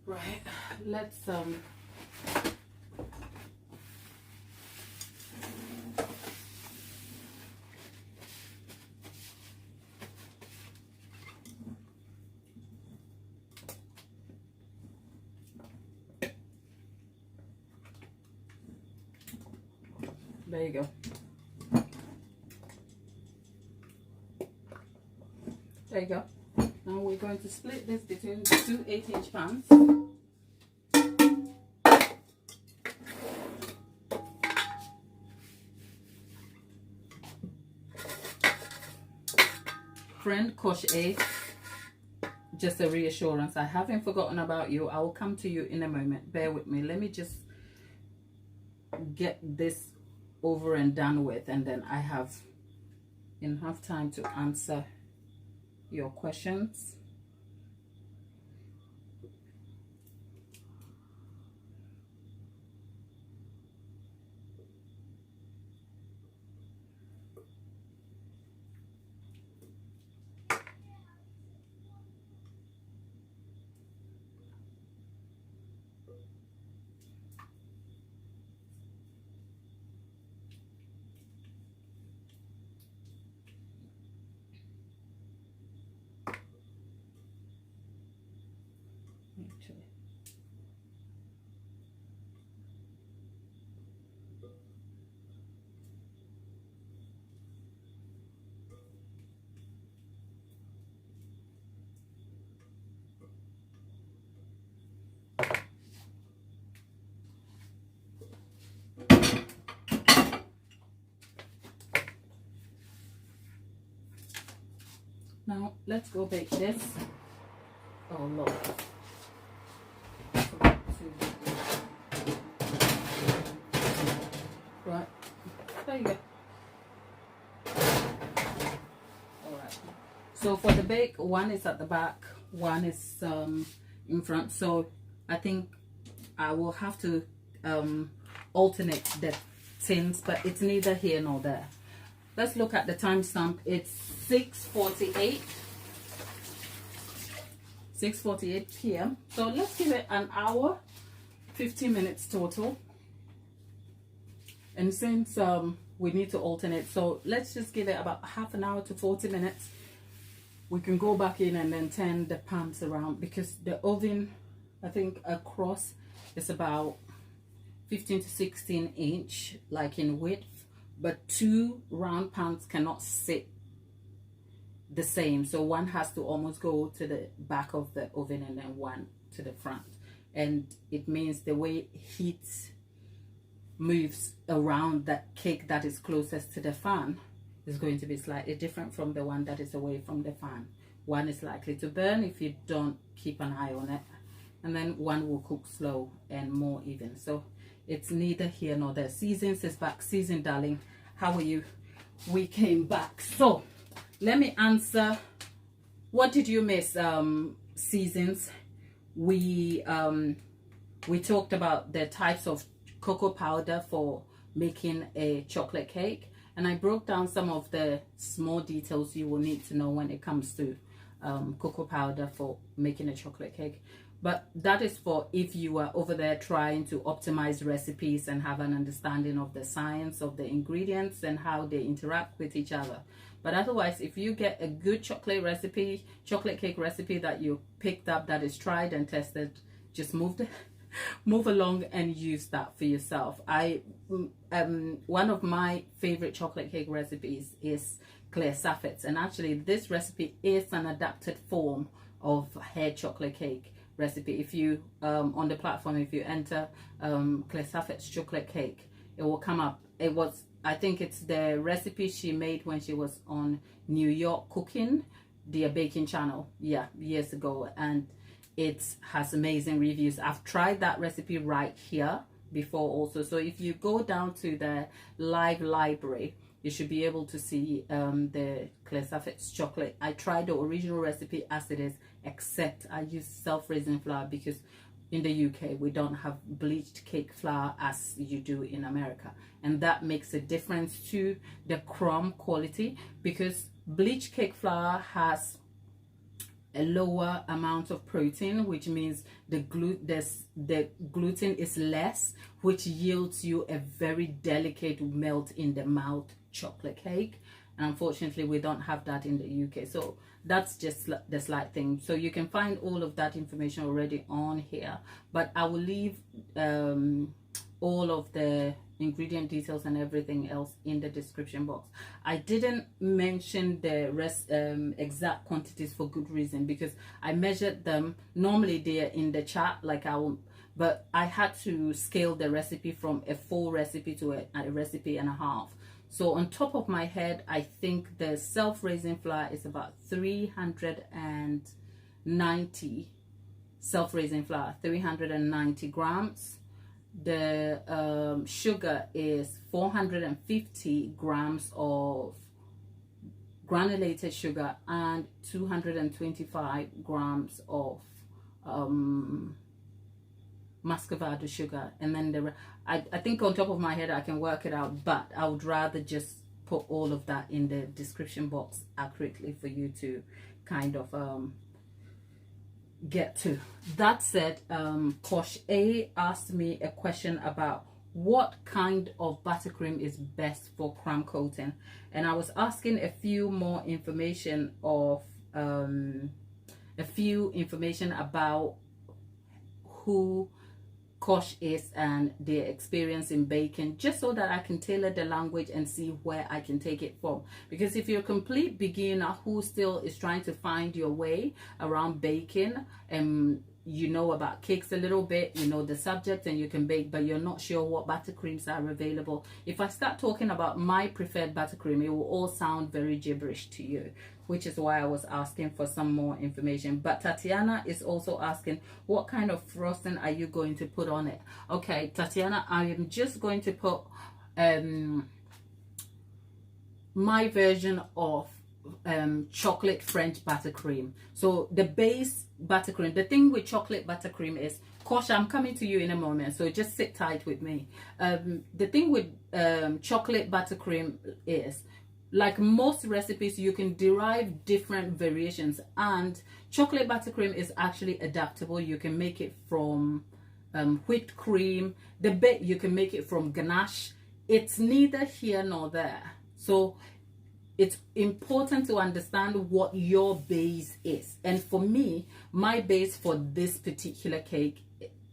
Right, let's There you go. There you go. Now we're going to split this between the two 8-inch pans. Friend Kosh A, just a reassurance, I haven't forgotten about you. I will come to you in a moment. Bear with me. Let me just get this over and done with, and then I have enough time to answer your questions. Actually, now let's go bake this. Oh Lord. Right, there you go. Alright, so for the bake, one is at the back, one is in front, so I think I will have to alternate the tins, but it's neither here nor there. Let's look at the timestamp. It's 6:48 p.m. so let's give it an hour, 15 minutes total. And since we need to alternate, so let's just give it about half an hour to 40 minutes. We can go back in and then turn the pans around, because the oven, I think across, is about 15 to 16 inch, like in width, but two round pans cannot sit the same, so one has to almost go to the back of the oven and then one to the front, and it means the way heat moves around that cake that is closest to the fan is going to be slightly different from the one that is away from the fan. One is likely to burn if you don't keep an eye on it, and then one will cook slow and more even. So it's neither here nor there. Seasons is back. Season, darling, how are you? We came back. So let me answer, what did you miss? Seasons, we talked about the types of cocoa powder for making a chocolate cake, and I broke down some of the small details you will need to know when it comes to cocoa powder for making a chocolate cake. But that is for if you are over there trying to optimize recipes and have an understanding of the science of the ingredients and how they interact with each other. But otherwise, if you get a good chocolate cake recipe that you picked up that is tried and tested, just move along and use that for yourself. One of my favorite chocolate cake recipes is Claire Saffet's, and actually this recipe is an adapted form of her chocolate cake recipe. If you on the platform, if you enter Claire Saffet's chocolate cake, it will come up. I think it's the recipe she made when she was on New York Cooking, their baking channel, yeah, years ago, and it has amazing reviews. I've tried that recipe right here before also. So if you go down to the live library, you should be able to see the Claire Saffet's chocolate. I tried the original recipe as it is, except I use self-raising flour, because in the UK we don't have bleached cake flour as you do in America, and that makes a difference to the crumb quality, because bleached cake flour has a lower amount of protein, which means the gluten is less, which yields you a very delicate melt in the mouth chocolate cake. and unfortunately we don't have that in the UK. So that's just the slight thing. So you can find all of that information already on here, but I will leave all of the ingredient details and everything else in the description box. I didn't mention the exact quantities for good reason, because I measured them. Normally they're in the chat, like but I had to scale the recipe from a full recipe to a recipe and a half. So on top of my head, I think the self-raising flour is about 390 self-raising flour, 390 grams. The sugar is 450 grams of granulated sugar and 225 grams of muscovado sugar. And then I think on top of my head I can work it out, but I would rather just put all of that in the description box accurately for you to kind of get to. That said, Kosh A asked me a question about what kind of buttercream is best for crumb coating, and I was asking a few more information of about who Kosh is and their experience in baking, just so that I can tailor the language and see where I can take it from. Because if you're a complete beginner who still is trying to find your way around baking, and you know about cakes a little bit, you know the subject and you can bake, but you're not sure what buttercreams are available, if I start talking about my preferred buttercream, it will all sound very gibberish to you, which is why I was asking for some more information. But Tatiana is also asking, what kind of frosting are you going to put on it? Okay, Tatiana, I am just going to put my version of chocolate French buttercream. So the base buttercream, the thing with chocolate buttercream is, Kosh, I'm coming to you in a moment, so just sit tight with me. The thing with chocolate buttercream is, like most recipes, you can derive different variations, and chocolate buttercream is actually adaptable. You can make it from whipped cream. You can make it from ganache. It's neither here nor there. So it's important to understand what your base is. And for me, my base for this particular cake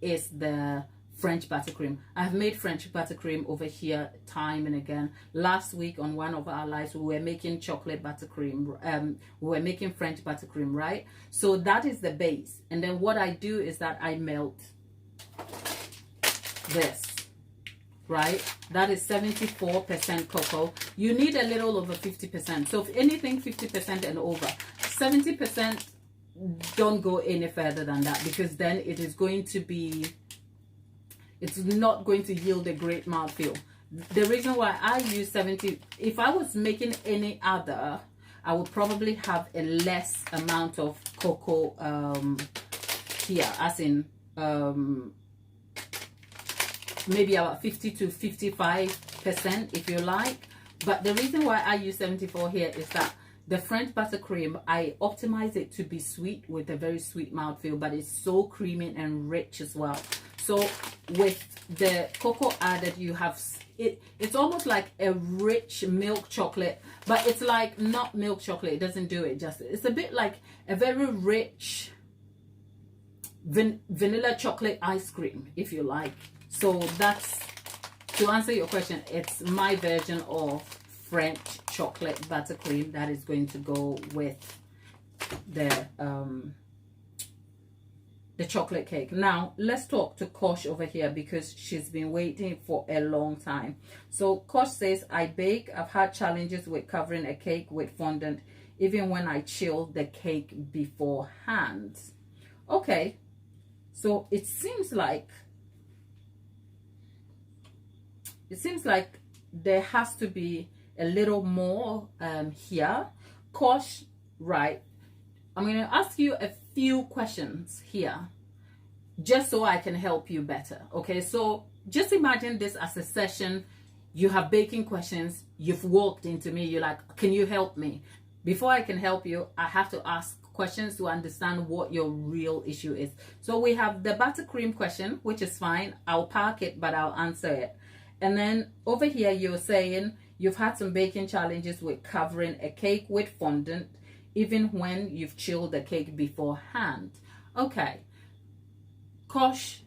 is the French buttercream. I've made French buttercream over here time and again. Last week on one of our lives, we were making chocolate buttercream. We were making French buttercream, right? So that is the base. And then what I do is that I melt this, right? That is 74% cocoa. You need a little over 50%. So if anything 50% and over, 70%, don't go any further than that, because then it is going to be, it's not going to yield a great mouthfeel. The reason why I use 70, if I was making any other, I would probably have a less amount of cocoa here, as in maybe about 50 to 55% if you like. But the reason why I use 74 here is that the French buttercream, I optimize it to be sweet with a very sweet mouthfeel, but it's so creamy and rich as well. So with the cocoa added, you have it's almost like a rich milk chocolate, but it's like not milk chocolate. It doesn't do it justice. It's a bit like a very rich vanilla chocolate ice cream, if you like. So that's, to answer your question, it's my version of French chocolate buttercream that is going to go with the chocolate cake. Now let's talk to Kosh over here, because she's been waiting for a long time. So Kosh says, I bake. I've had challenges with covering a cake with fondant, even when I chill the cake beforehand. Okay, so it seems like there has to be a little more here. Kosh, right, I'm going to ask you a few questions here just so I can help you better. Okay, so just imagine this as a session. You have baking questions. You've walked into me. You're like, can you help me? Before I can help you, I have to ask questions to understand what your real issue is. So we have the buttercream question, which is fine. I'll park it, but I'll answer it. And then over here, you're saying You've had some baking challenges with covering a cake with fondant, even when you've chilled the cake beforehand. Okay. Kosh,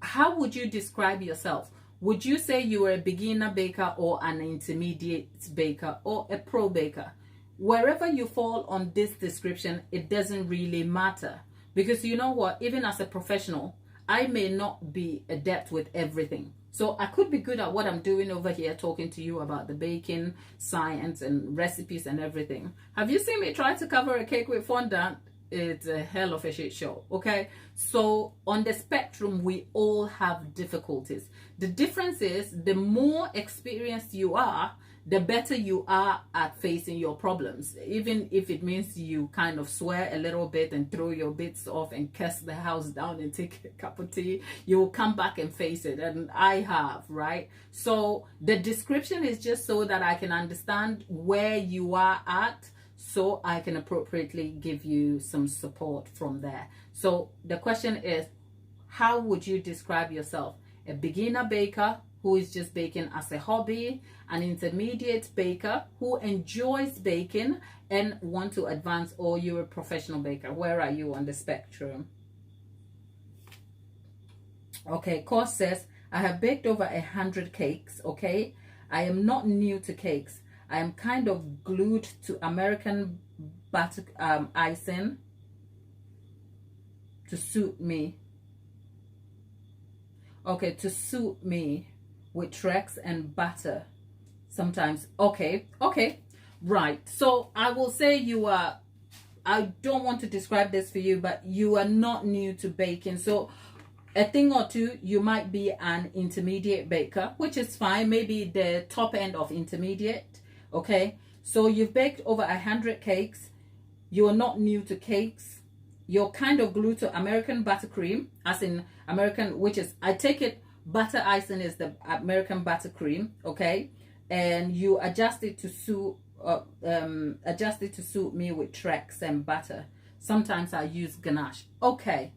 how would you describe yourself? Would you say you are a beginner baker or an intermediate baker or a pro baker? Wherever you fall on this description, it doesn't really matter. Because you know what? Even as a professional, I may not be adept with everything. So I could be good at what I'm doing over here, talking to you about the baking science and recipes and everything. Have you seen me try to cover a cake with fondant? It's a hell of a shit show, okay? So on the spectrum, we all have difficulties. The difference is the more experienced you are, the better you are at facing your problems. Even if it means you kind of swear a little bit and throw your bits off and curse the house down and take a cup of tea, you will come back and face it. And I have, right? So the description is just so that I can understand where you are at, so I can appropriately give you some support from there. So the question is, how would you describe yourself? A beginner baker who is just baking as a hobby, an intermediate baker who enjoys baking and want to advance, or you're a professional baker? Where are you on the spectrum? Okay, Course says, I have baked over 100 cakes, okay? I am not new to cakes. I am kind of glued to American butter icing to suit me. Okay, to suit me with Trex and butter sometimes. Okay, right. So I will say you are, I don't want to describe this for you, but you are not new to baking. So a thing or two, you might be an intermediate baker, which is fine. Maybe the top end of intermediate. Okay, so you've baked over 100 cakes. You're not new to cakes. You're kind of glued to American buttercream, as in American, which is, I take it, butter icing is the American buttercream, okay? And you adjust it to suit me with Trex and butter. Sometimes I use ganache. Okay,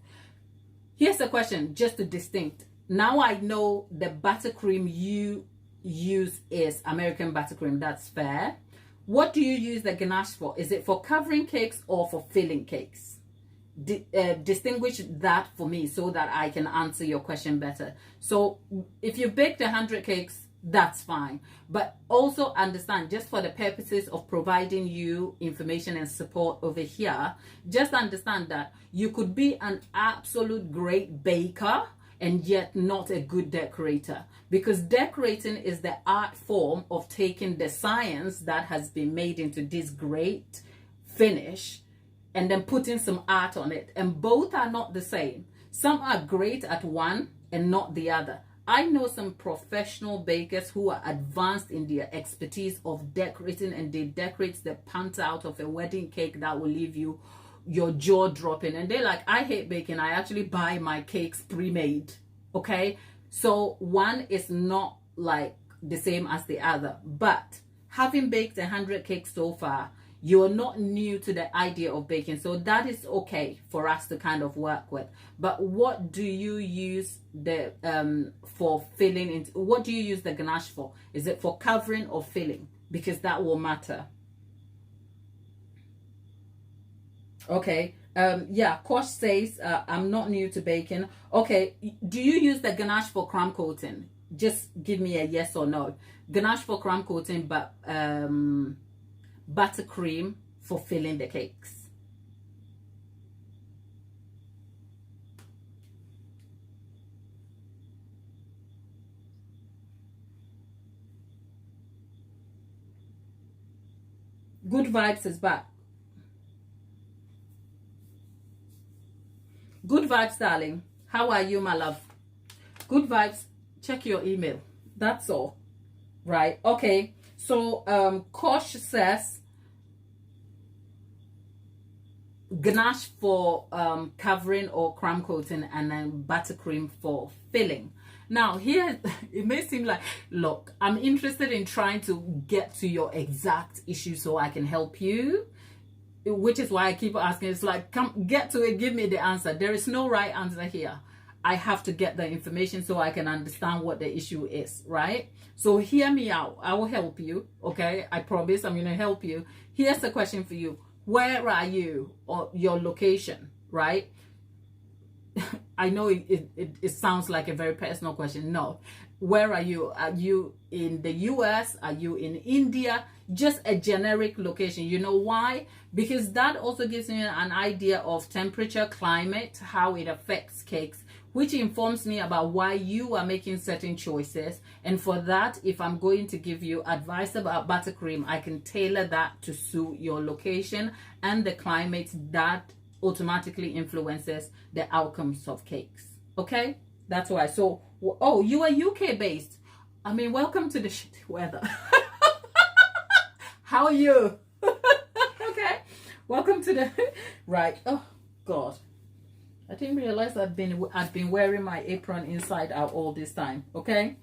here's a question, just to distinct. Now I know the buttercream you use is American buttercream. That's fair. What do you use the ganache for? Is it for covering cakes or for filling cakes? Distinguish that for me so that I can answer your question better. So if you baked 100 cakes, that's fine. But also understand, just for the purposes of providing you information and support over here, just understand that you could be an absolute great baker and yet not a good decorator, because decorating is the art form of taking the science that has been made into this great finish and then putting some art on it, and both are not the same. Some are great at one and not the other. I know some professional bakers who are advanced in their expertise of decorating, and they decorate the pants out of a wedding cake that will leave you your jaw dropping, and they're like, I hate baking, I actually buy my cakes pre-made. Okay, so one is not like the same as the other, but having baked 100 cakes so far, you're not new to the idea of baking, so that is okay for us to kind of work with. But what do you use the for filling in? What do you use the ganache for? Is it for covering or filling? Because that will matter. Okay, yeah, Kosh says, I'm not new to baking. Okay, do you use the ganache for crumb coating? Just give me a yes or no. Ganache for crumb coating, but buttercream for filling the cakes. Good Vibes is back. Good Vibes, darling. How are you, my love? Good Vibes, check your email. That's all. Right, okay. So Kosh says ganache for covering or crumb coating, and then buttercream for filling. Now here, it may seem like, look, I'm interested in trying to get to your exact issue so I can help you, which is why I keep asking. It's like, come get to it, give me the answer. There is no right answer here. I have to get the information so I can understand what the issue is, right? So hear me out. I will help you, okay? I promise I'm going to help you. Here's the question for you. Where are you, or your location, right? I know it sounds like a very personal question. No. Where are you? Are you in the US? Are you in India? Just a generic location. You know why? Because that also gives me an idea of temperature, climate, how it affects cakes, which informs me about why you are making certain choices. And for that, if I'm going to give you advice about buttercream, I can tailor that to suit your location and the climate that automatically influences the outcomes of cakes. Okay, that's why. So, oh, you are UK based. I mean, welcome to the shitty weather. How are you? Okay, welcome to the right. Oh God, I didn't realize I've been wearing my apron inside out all this time. Okay,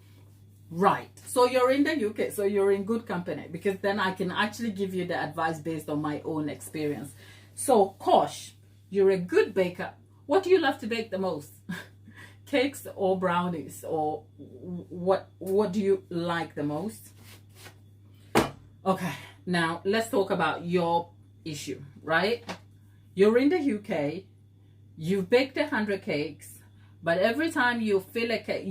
right. So you're in the UK, so you're in good company, because then I can actually give you the advice based on my own experience. So, Kosh, you're a good baker. What do you love to bake the most? Cakes or brownies, or what do you like the most? Okay, now let's talk about your issue, right? You're in the UK, you've baked 100 cakes, but every time you fill a cake,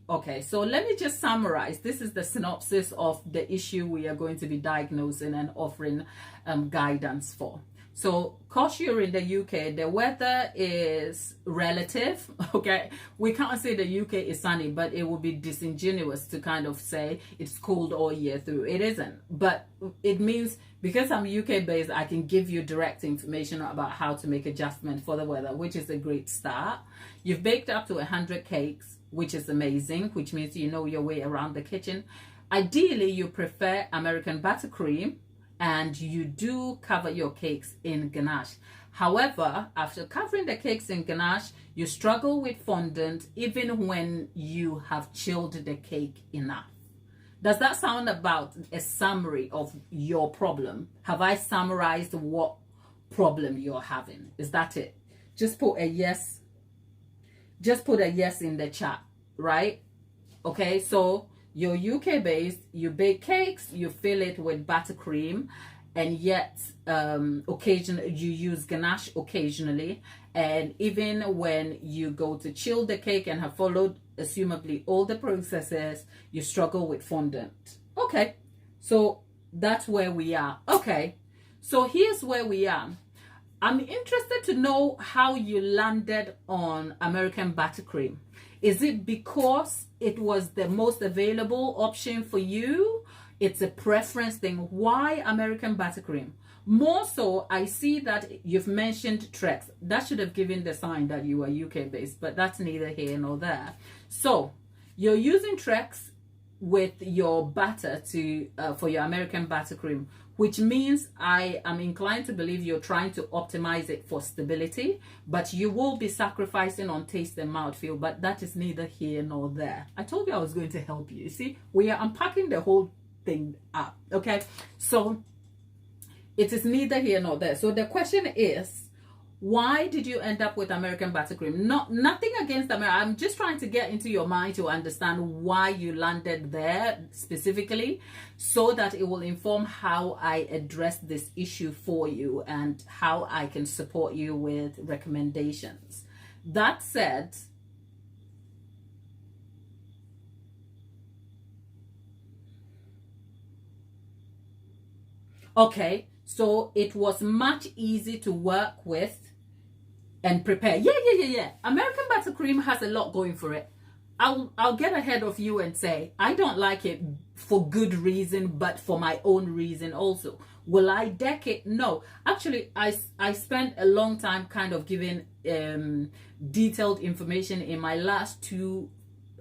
okay, so let me just summarize. This is the synopsis of the issue we are going to be diagnosing and offering guidance for. So, because you're in the UK, the weather is relative, okay? We can't say the UK is sunny, but it would be disingenuous to kind of say it's cold all year through. It isn't. But it means, because I'm UK based, I can give you direct information about how to make adjustment for the weather, which is a great start. You've baked up to 100 cakes, which is amazing, which means you know your way around the kitchen. Ideally, you prefer American buttercream, and you do cover your cakes in ganache. However, after covering the cakes in ganache, you struggle with fondant even when you have chilled the cake enough. Does that sound about a summary of your problem? Have I summarized what problem you're having? Is that it? Just put a yes. Just put a yes in the chat, right? Okay, so you're UK based, you bake cakes, you fill it with buttercream, and yet occasionally you use ganache occasionally, and even when you go to chill the cake and have followed assumably all the processes, you struggle with fondant. Okay, so that's where we are. Okay, so here's where we are. I'm interested to know how you landed on American buttercream. Is it because it was the most available option for you? It's a preference thing. Why American buttercream? More so, I see that you've mentioned Trex. That should have given the sign that you are UK based, but that's neither here nor there. So you're using Trex with your butter to for your American buttercream, which means I am inclined to believe you're trying to optimize it for stability, but you will be sacrificing on taste and mouthfeel, but that is neither here nor there. I told you I was going to help you. See, we are unpacking the whole thing up, okay? So it is neither here nor there. So the question is, why did you end up with American buttercream? Nothing against America. I'm just trying to get into your mind to understand why you landed there specifically, so that it will inform how I address this issue for you and how I can support you with recommendations. That said, okay, so it was much easier to work with and prepare. Yeah. American buttercream has a lot going for it. I'll get ahead of you and say I don't like it for good reason, but for my own reason also. Will I deck it? No. Actually, I spent a long time kind of giving detailed information in my last two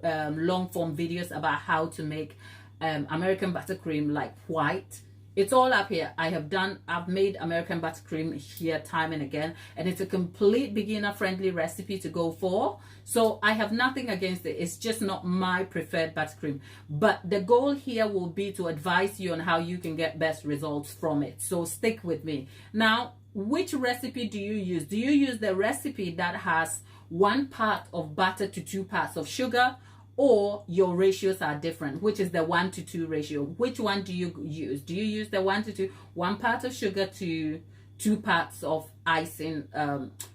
long form videos about how to make American buttercream like white. It's all up here. I've made American buttercream here time and again, and it's a complete beginner friendly recipe to go for. So I have nothing against it. It's just not my preferred buttercream. But the goal here will be to advise you on how you can get best results from it. So stick with me. Now, which recipe do you use? Do you use the recipe that has 1 part of butter to 2 parts of sugar, or your ratios are different, which is the 1 to 2 ratio. Which one do you use? Do you use the 1 to 2, 1 part of sugar to 2 parts of icing,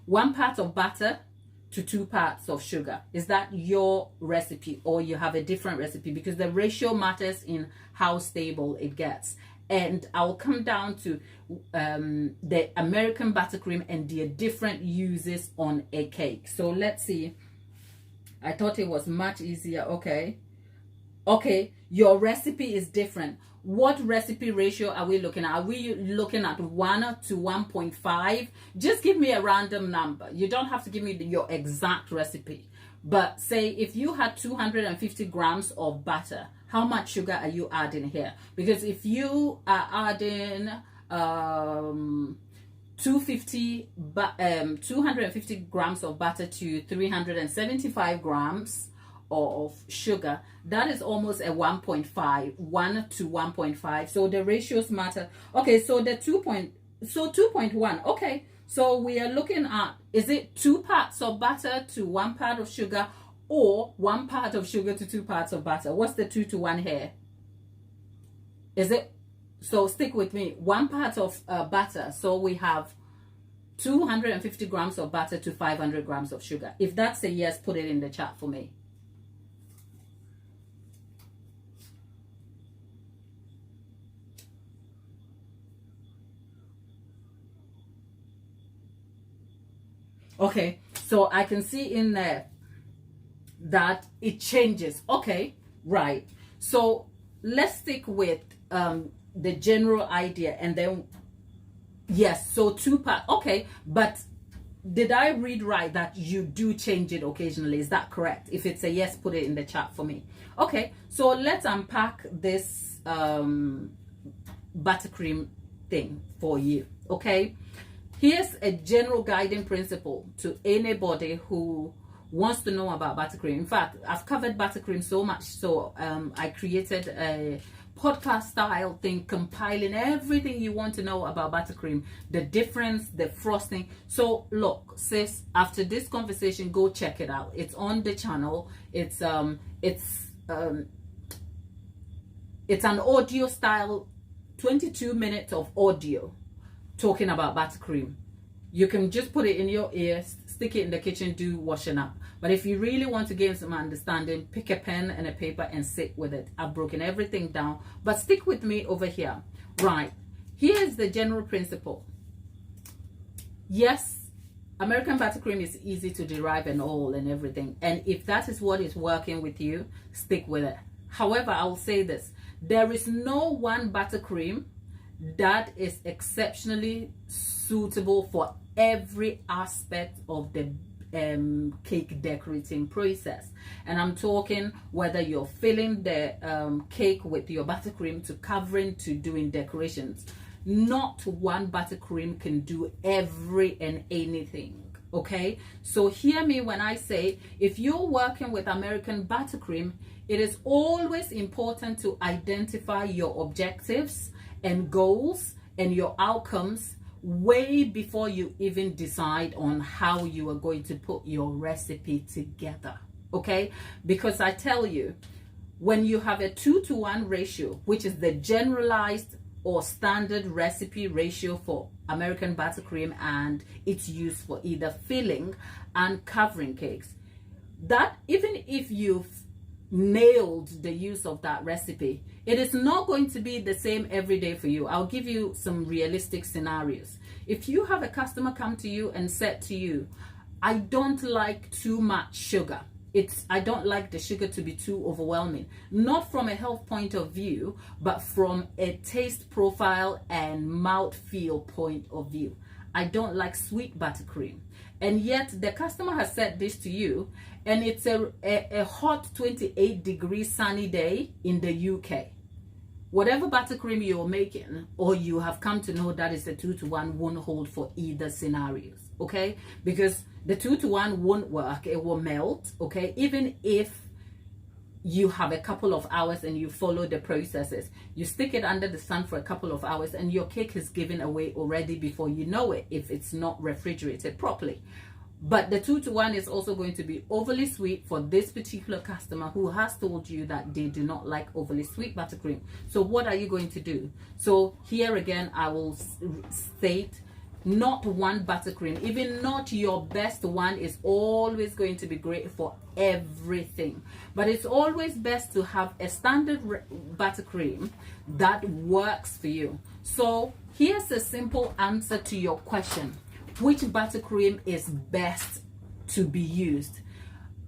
1 part of butter to 2 parts of sugar? Is that your recipe, or you have a different recipe? Because the ratio matters in how stable it gets. And I'll come down to the American buttercream and their different uses on a cake. So let's see. I thought it was much easier. Okay, your recipe is different. What recipe ratio are we looking at? Are we looking at 1 to 1.5? Just give me a random number. You don't have to give me your exact recipe. But say if you had 250 grams of butter, how much sugar are you adding here? Because if you are adding 250 grams of butter to 375 grams of sugar, that is almost a 1.5, 1 to 1.5. So the ratios matter. Okay, so the 2.1. Okay, so we are looking at, is it 2 parts of butter to 1 part of sugar, or 1 part of sugar to 2 parts of butter? What's the 2 to 1 here? Is it? So stick with me. 1 part of butter. So we have 250 grams of butter to 500 grams of sugar. If that's a yes, put it in the chat for me. Okay, so I can see in there that it changes. Okay, right. So let's stick with the general idea, and then yes, so 2 parts. Okay, but did I read right that you do change it occasionally? Is that correct? If it's a yes, put it in the chat for me. Okay, so let's unpack this buttercream thing for you. Okay, here's a general guiding principle to anybody who wants to know about buttercream. In fact, I've covered buttercream so much, so I created a podcast style thing compiling everything you want to know about buttercream, the difference, the frosting. So look, sis, after this conversation, go check it out. It's on the channel. It's an audio style, 22 minutes of audio talking about buttercream. You can just put it in your ears, stick it in the kitchen, do washing up. But if you really want to gain some understanding, pick a pen and a paper and sit with it. I've broken everything down, but stick with me over here. Right, here's the general principle. Yes, American buttercream is easy to derive and all and everything. And if that is what is working with you, stick with it. However, I will say this. There is no one buttercream that is exceptionally suitable for every aspect of the cake decorating process. And I'm talking whether you're filling the cake with your buttercream, to covering, to doing decorations. Not one buttercream can do every and anything. Okay, so hear me when I say, if you're working with American buttercream, it is always important to identify your objectives and goals and your outcomes way before you even decide on how you are going to put your recipe together. Okay, because I tell you, when you have a 2 to 1 ratio, which is the generalized or standard recipe ratio for American buttercream, and it's used for either filling and covering cakes, that even if you've nailed the use of that recipe, it is not going to be the same every day for you. I'll give you some realistic scenarios. If you have a customer come to you and said to you, I don't like too much sugar, I don't like the sugar to be too overwhelming, not from a health point of view, but from a taste profile and mouthfeel point of view. I don't like sweet buttercream. And yet the customer has said this to you, and it's a hot 28-degree sunny day in the UK. Whatever buttercream you're making, or you have come to know that is a 2 to 1, won't hold for either scenarios. Okay, because the 2 to 1 won't work. It will melt. Okay, even if you have a couple of hours and you follow the processes, you stick it under the sun for a couple of hours and your cake is given away already before you know it, if it's not refrigerated properly. But the 2-to-1 is also going to be overly sweet for this particular customer who has told you that they do not like overly sweet buttercream. So what are you going to do? So here again, I will state, not one buttercream, even not your best one, is always going to be great for everything. But it's always best to have a standard buttercream that works for you. So here's a simple answer to your question. Which buttercream is best to be used?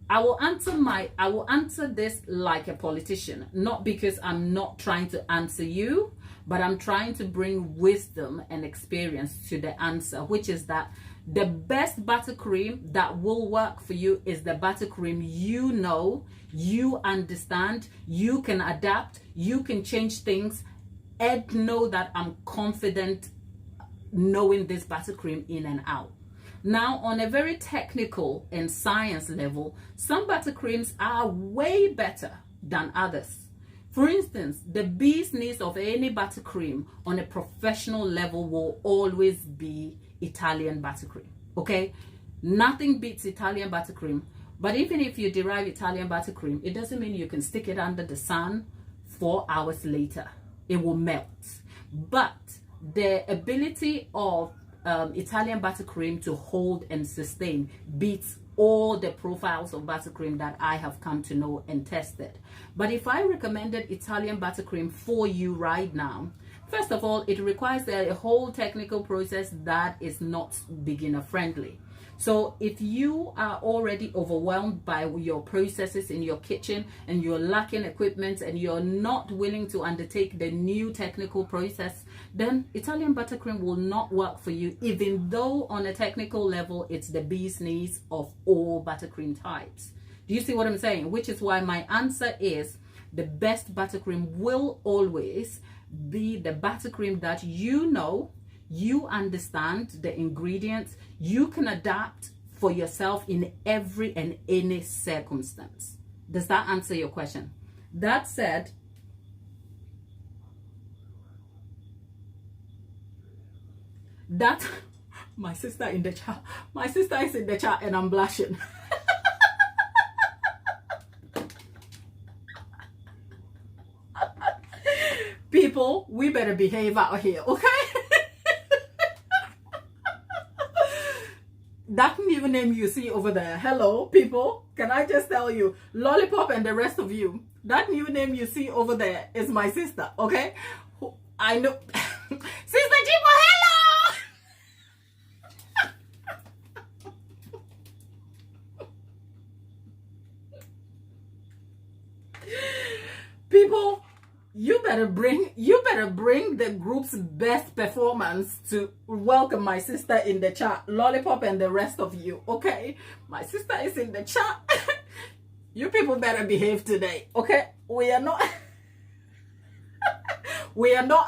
I will answer this like a politician, not because I'm not trying to answer you, but I'm trying to bring wisdom and experience to the answer, which is that the best buttercream that will work for you is the buttercream you know, you understand, you can adapt, you can change things, and know that I'm confident knowing this buttercream in and out. Now, on a very technical and science level, some buttercreams are way better than others. For instance, the bee's knees of any buttercream on a professional level will always be Italian buttercream, okay? Nothing beats Italian buttercream, but even if you derive Italian buttercream, it doesn't mean you can stick it under the sun 4 hours later. It will melt. But the ability of Italian buttercream to hold and sustain beats all the profiles of buttercream that I have come to know and tested. But if I recommended Italian buttercream for you right now, first of all, it requires a whole technical process that is not beginner friendly. So if you are already overwhelmed by your processes in your kitchen and you're lacking equipment and you're not willing to undertake the new technical process, then Italian buttercream will not work for you, even though on a technical level, it's the bee's knees of all buttercream types. Do you see what I'm saying? Which is why my answer is the best buttercream will always be the buttercream that you know, you understand the ingredients, you can adapt for yourself in every and any circumstance. Does that answer your question? That said, my sister in the chat, my sister is in the chat and I'm blushing. People, we better behave out here, okay? That new name you see over there, hello people, can I just tell you, Lollipop and the rest of you, that new name you see over there is my sister, okay? I know. Sister Jibo, hello! People, you better bring the group's best performance to welcome my sister in the chat, Lollipop and the rest of you, okay? My sister is in the chat. You people better behave today, okay? We are not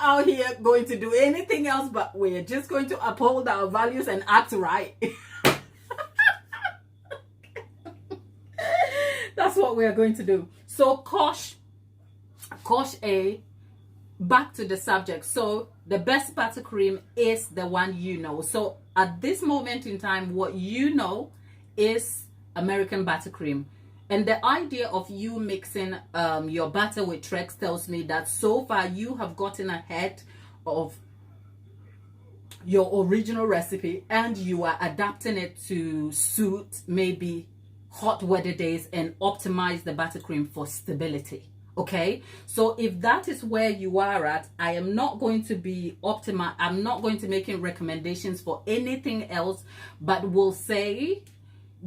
out here going to do anything else, but we are just going to uphold our values and act right. That's what we are going to do. So Kosh A, back to the subject. So the best buttercream is the one you know. So at this moment in time, what you know is American buttercream. And the idea of you mixing your butter with Trex tells me that so far you have gotten ahead of your original recipe and you are adapting it to suit maybe hot weather days and optimize the buttercream for stability. Okay, so if that is where you are at, I am not going to be I'm not going to make any recommendations for anything else, but will say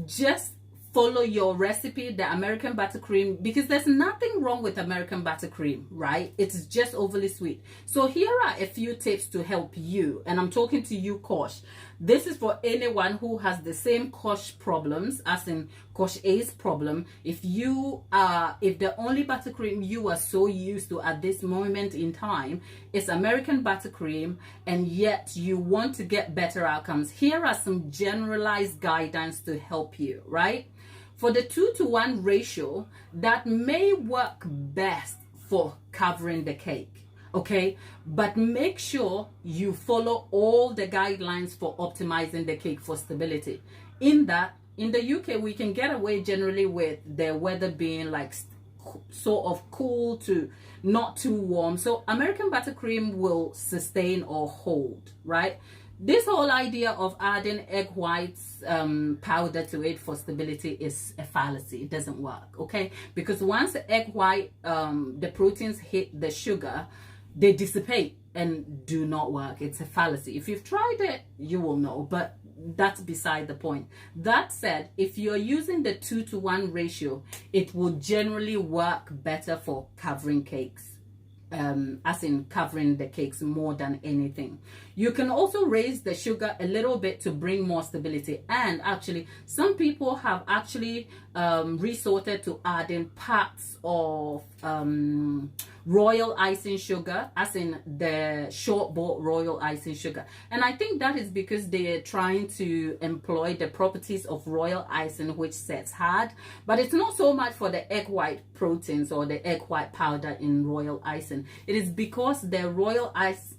just follow your recipe, the American buttercream, because there's nothing wrong with American buttercream, right? It's just overly sweet. So here are a few tips to help you, and I'm talking to you, Kosh. This is for anyone who has the same Kosh problems, as in Kosh A's problem. If the only buttercream you are so used to at this moment in time is American buttercream, and yet you want to get better outcomes, here are some generalized guidance to help you, right? For the 2-to-1 ratio, that may work best for covering the cake. okay? But make sure you follow all the guidelines for optimizing the cake for stability. In that, in the UK, we can get away generally with the weather being like sort of cool to not too warm. So American buttercream will sustain or hold, right? This whole idea of adding egg whites powder to it for stability is a fallacy. It doesn't work, okay? Because once the egg white, the proteins hit the sugar, they dissipate and do not work. It's a fallacy. If you've tried it, you will know, but that's beside the point. That said, if you're using the 2-to-1 ratio, it will generally work better for covering cakes. As in covering the cakes more than anything. You can also raise the sugar a little bit to bring more stability, and actually some people have actually resorted to adding parts of royal icing sugar, as in the short board royal icing sugar, and I think that is because they're trying to employ the properties of royal icing, which sets hard, but it's not so much for the egg white proteins or the egg white powder in royal icing. It is because the royal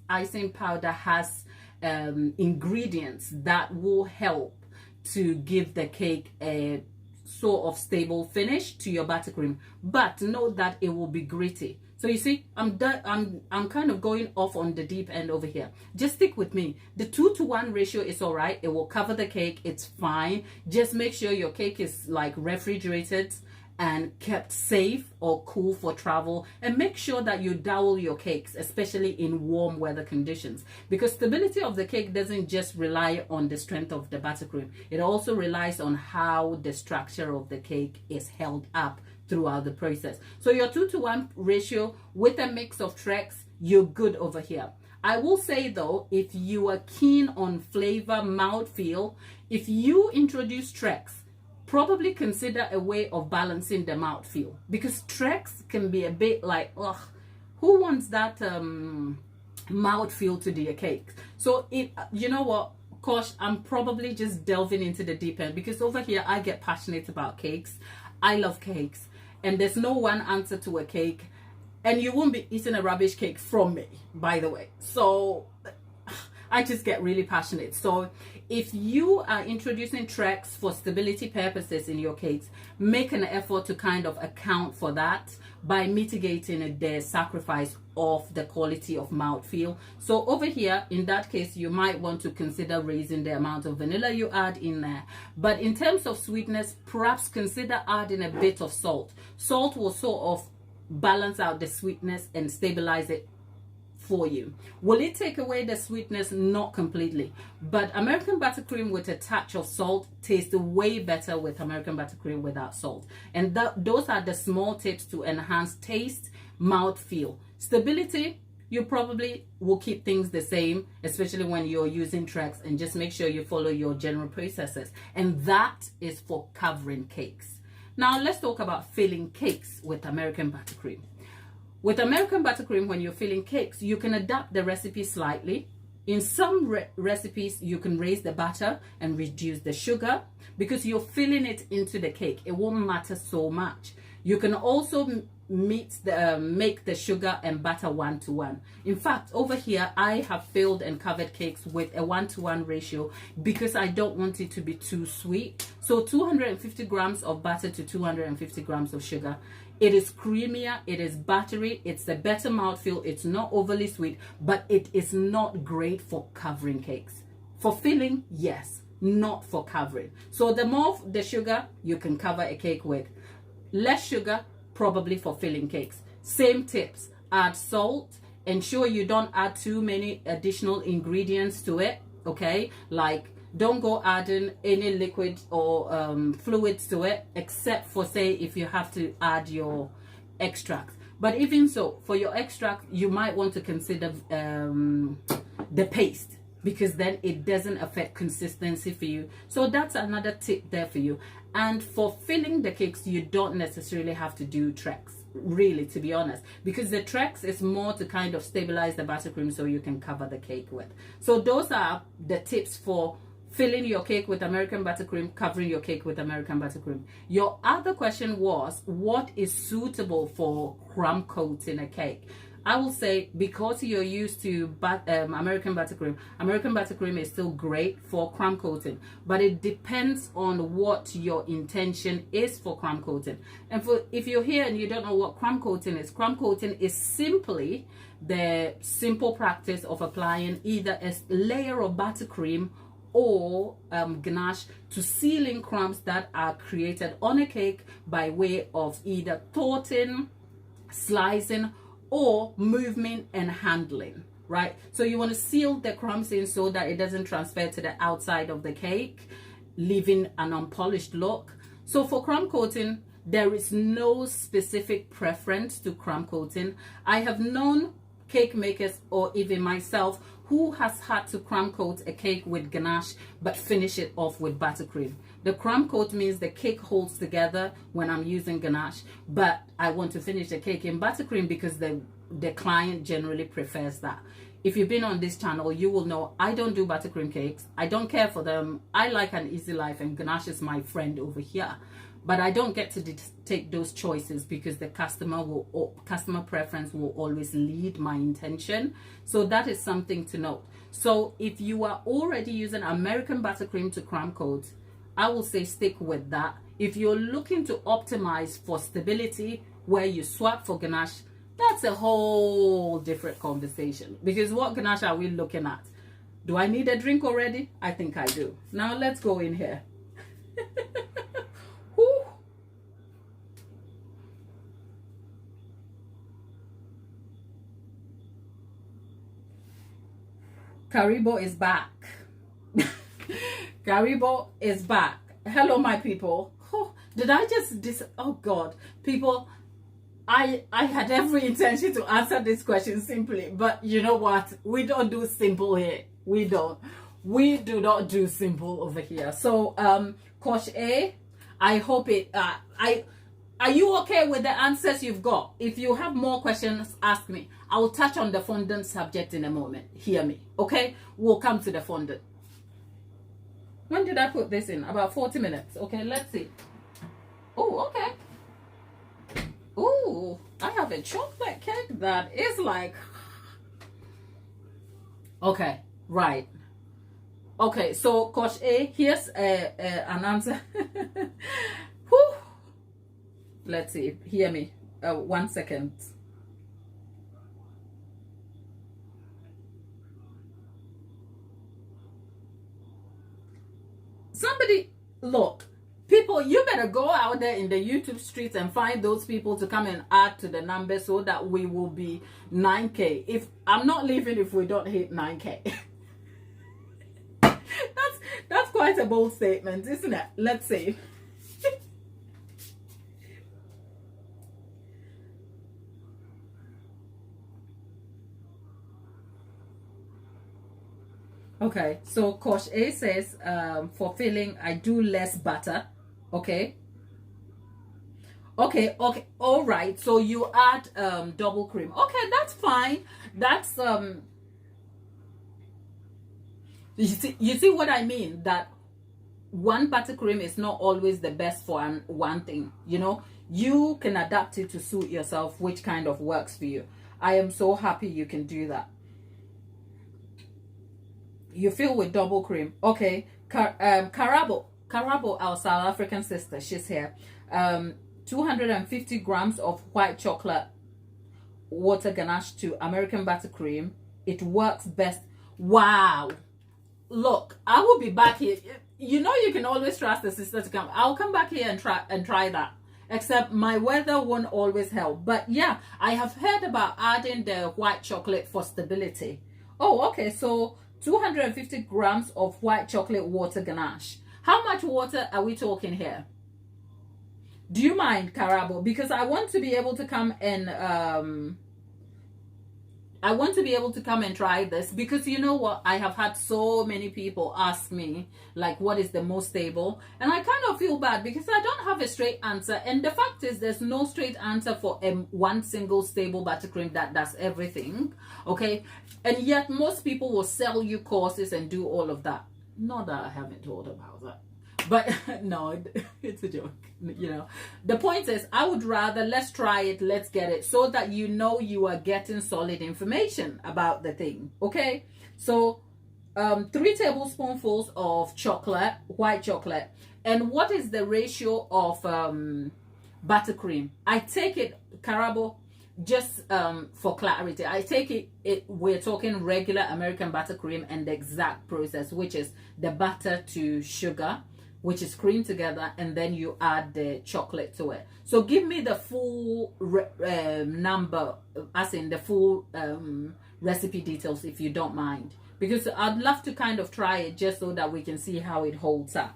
icing powder has ingredients that will help to give the cake a sort of stable finish to your buttercream, but note that it will be gritty. So you see, I'm kind of going off on the deep end over here. Just stick with me. The 2-to-1 ratio is all right. It will cover the cake. It's fine. Just make sure your cake is like refrigerated and kept safe or cool for travel, and make sure that you dowel your cakes, especially in warm weather conditions, because stability of the cake doesn't just rely on the strength of the buttercream. It also relies on how the structure of the cake is held up throughout the process. So your 2-to-1 ratio with a mix of Trex, you're good over here. I will say though, if you are keen on flavor, mouthfeel, if you introduce Trex, probably consider a way of balancing the mouthfeel, because Trex can be a bit like, ugh, who wants that mouthfeel to their cake? So you know what, gosh, I'm probably just delving into the deep end, because over here I get passionate about cakes. I love cakes, and there's no one answer to a cake, and you won't be eating a rubbish cake from me, by the way. So I just get really passionate. So if you are introducing Trex for stability purposes in your cakes, make an effort to kind of account for that by mitigating the sacrifice of the quality of mouthfeel. So over here, in that case, you might want to consider raising the amount of vanilla you add in there. But in terms of sweetness, perhaps consider adding a bit of salt. Salt will sort of balance out the sweetness and stabilize it for you. Will it take away the sweetness? Not completely, but American buttercream with a touch of salt tastes way better with American buttercream without salt. And those are the small tips to enhance taste, mouthfeel. Stability, you probably will keep things the same, especially when you're using Trex, and just make sure you follow your general processes, and that is for covering cakes. Now let's talk about filling cakes with American buttercream. With American buttercream, when you're filling cakes, you can adapt the recipe slightly. In some recipes, you can raise the butter and reduce the sugar, because you're filling it into the cake. It won't matter so much. You can also make the sugar and butter 1-to-1. In fact, over here, I have filled and covered cakes with a 1-to-1 ratio because I don't want it to be too sweet. So 250 grams of butter to 250 grams of sugar. It is creamier, it is buttery, it's a better mouthfeel, it's not overly sweet, but it is not great for covering cakes. For filling, yes, not for covering. So the more the sugar you can cover a cake with, less sugar probably for filling cakes. Same tips, add salt, ensure you don't add too many additional ingredients to it, okay? Like, don't go adding any liquid or fluids to it, except for, say, if you have to add your extract. But even so, for your extract, you might want to consider the paste, because then it doesn't affect consistency for you. So that's another tip there for you. And for filling the cakes, you don't necessarily have to do Trex, really, to be honest, because the Trex is more to kind of stabilize the buttercream so you can cover the cake with. So those are the tips for filling your cake with American buttercream, covering your cake with American buttercream. Your other question was, what is suitable for crumb coat in a cake? I will say, because you're used to American buttercream is still great for crumb coating, but it depends on what your intention is for crumb coating. And if you're here and you don't know what crumb coating is simply the simple practice of applying either a layer of buttercream or ganache to seal in crumbs that are created on a cake by way of either thawing, slicing, or movement and handling, right? So you want to seal the crumbs in so that it doesn't transfer to the outside of the cake, leaving an unpolished look. So for crumb coating, there is no specific preference to crumb coating. I have known cake makers, or even myself, who has had to crumb coat a cake with ganache but finish it off with buttercream. The crumb coat means the cake holds together when I'm using ganache, but I want to finish the cake in buttercream because the client generally prefers that. If you've been on this channel, you will know I don't do buttercream cakes. I don't care for them. I like an easy life, and ganache is my friend over here. But I don't get to take those choices because the customer preference will always lead my intention. So that is something to note. So if you are already using American buttercream to crumb coat, I will say stick with that. If you're looking to optimize for stability, where you swap for ganache, that's a whole different conversation. Because what ganache are we looking at? Do I need a drink already? I think I do. Now let's go in here. Karibo is back. Karibo is back. Hello, my people. Oh, did I just oh God, people, I had every intention to answer this question simply, but you know what? We don't do simple here. We do not do simple over here. So Coach A, I hope it are you okay with the answers you've got? If you have more questions, ask me. I will touch on the fondant subject in a moment. Hear me, okay? We'll come to the fondant. When did I put this in? About 40 minutes. Okay, let's see. Oh, okay. Oh, I have a chocolate cake that is like... Okay, right. Okay, so Coach A, here's an answer. Whew. Let's see. Hear me. 1 second. Somebody, look, people, you better go out there in the YouTube streets and find those people to come and add to the number so that we will be 9K. If I'm not leaving if we don't hit 9K. That's quite a bold statement, isn't it? Let's see. Okay, so Coach A says, for filling, I do less butter. Okay. Okay, all right. So you add double cream. Okay, that's fine. That's you see what I mean? That one buttercream is not always the best for one thing. You know, you can adapt it to suit yourself, which kind of works for you. I am so happy you can do that. You fill with double cream. Okay. Karabo, our South African sister, she's here. 250 grams of white chocolate water ganache to American buttercream. It works best. Wow. Look, I will be back here. You know, you can always trust the sister to come. I'll come back here and try that. Except my weather won't always help. But yeah, I have heard about adding the white chocolate for stability. Oh, okay. So 250 grams of white chocolate water ganache. How much water are we talking here? Do you mind, Karabo? Because I want to be able to come and try this, because you know what, I have had so many people ask me like what is the most stable, and I kind of feel bad because I don't have a straight answer. And the fact is, there's no straight answer for one single stable buttercream that does everything. Okay, and yet most people will sell you courses and do all of that. Not that I haven't thought about that, But no, it's a joke. You know, the point is, I would rather let's try it, let's get it, so that you know you are getting solid information about the thing. Okay, so 3 tablespoonfuls of chocolate, white chocolate. And what is the ratio of buttercream? I take it, Carabo, just for clarity, I take it we're talking regular American buttercream and the exact process, which is the butter to sugar, which is cream together, and then you add the chocolate to it. So give me the full number, as in the full recipe details, if you don't mind, because I'd love to kind of try it just so that we can see how it holds up.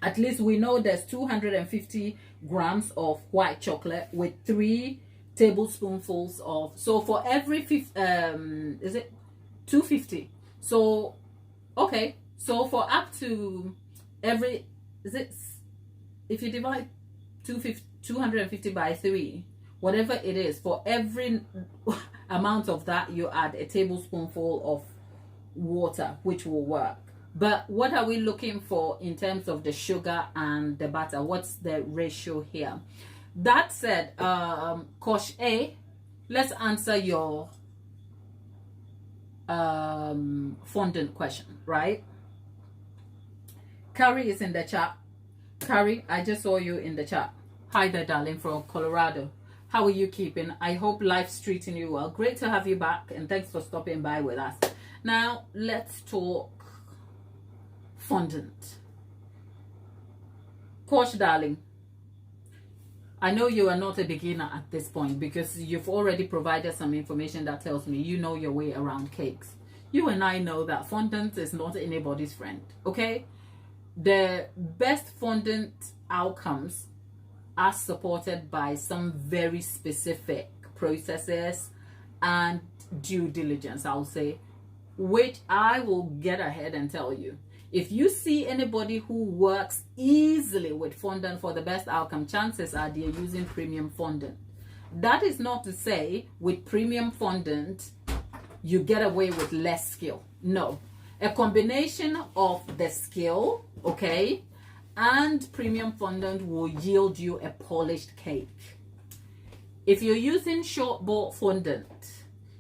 At least we know there's 250 grams of white chocolate with 3 tablespoonfuls of, so for every is it 250? So okay, so for up to every, is it, if you divide 250 by 3, whatever it is, for every amount of that you add a tablespoonful of water, which will work. But what are we looking for in terms of the sugar and the butter? What's the ratio here? That said, Kosh A, let's answer your fondant question, right? Carrie is in the chat. Carrie, I just saw you in the chat. Hi there, darling, from Colorado. How are you keeping? I hope life's treating you well. Great to have you back, and thanks for stopping by with us. Now, let's talk fondant. Kosh, darling, I know you are not a beginner at this point because you've already provided some information that tells me you know your way around cakes. You and I know that fondant is not anybody's friend, okay? The best fondant outcomes are supported by some very specific processes and due diligence, I'll say, which I will get ahead and tell you. If you see anybody who works easily with fondant for the best outcome, chances are they're using premium fondant. That is not to say with premium fondant you get away with less skill. No. A combination of the skill, okay, and premium fondant will yield you a polished cake. If you're using short ball fondant,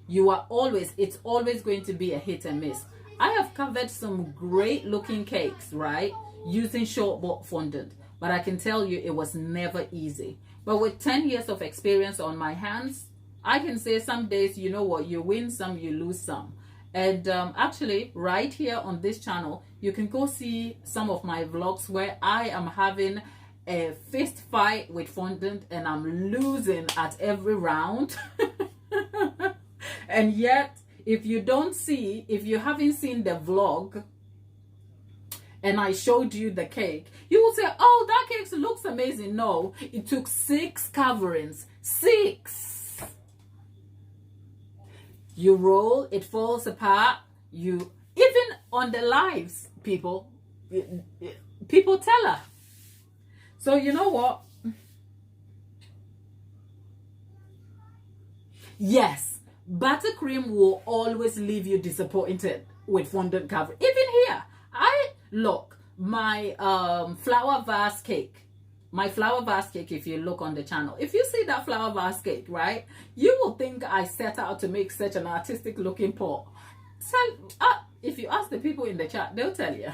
it's always going to be a hit and miss. I have covered some great looking cakes, right, using short ball fondant, but I can tell you it was never easy. But with 10 years of experience on my hands, I can say some days, you know what, you win some, you lose some. And actually, right here on this channel, you can go see some of my vlogs where I am having a fist fight with fondant and I'm losing at every round. And yet, if you haven't seen the vlog and I showed you the cake, you will say, oh, that cake looks amazing. No, it took 6 coverings. 6. You roll, it falls apart. Even on the lives, people tell her. So you know what? Yes, buttercream will always leave you disappointed with fondant cover. Even here, my flower vase cake. My flower vase cake, if you look on the channel, if you see that flower vase cake, right, you will think I set out to make such an artistic looking pot. So, if you ask the people in the chat, they'll tell you.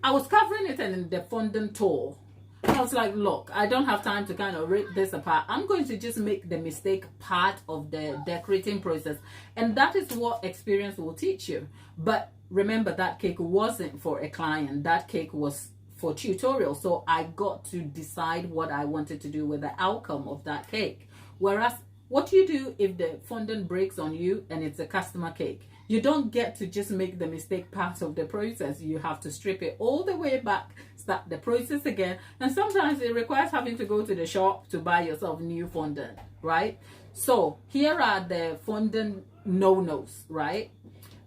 I was covering it and the fondant tore. I was like, look, I don't have time to kind of rip this apart. I'm going to just make the mistake part of the decorating process. And that is what experience will teach you. But remember, that cake wasn't for a client. That cake was for tutorial. So I got to decide what I wanted to do with the outcome of that cake. Whereas, what you do if the fondant breaks on you and it's a customer cake? You don't get to just make the mistake part of the process. You have to strip it all the way back, start the process again. And sometimes it requires having to go to the shop to buy yourself new fondant, right? So here are the fondant no-nos, right?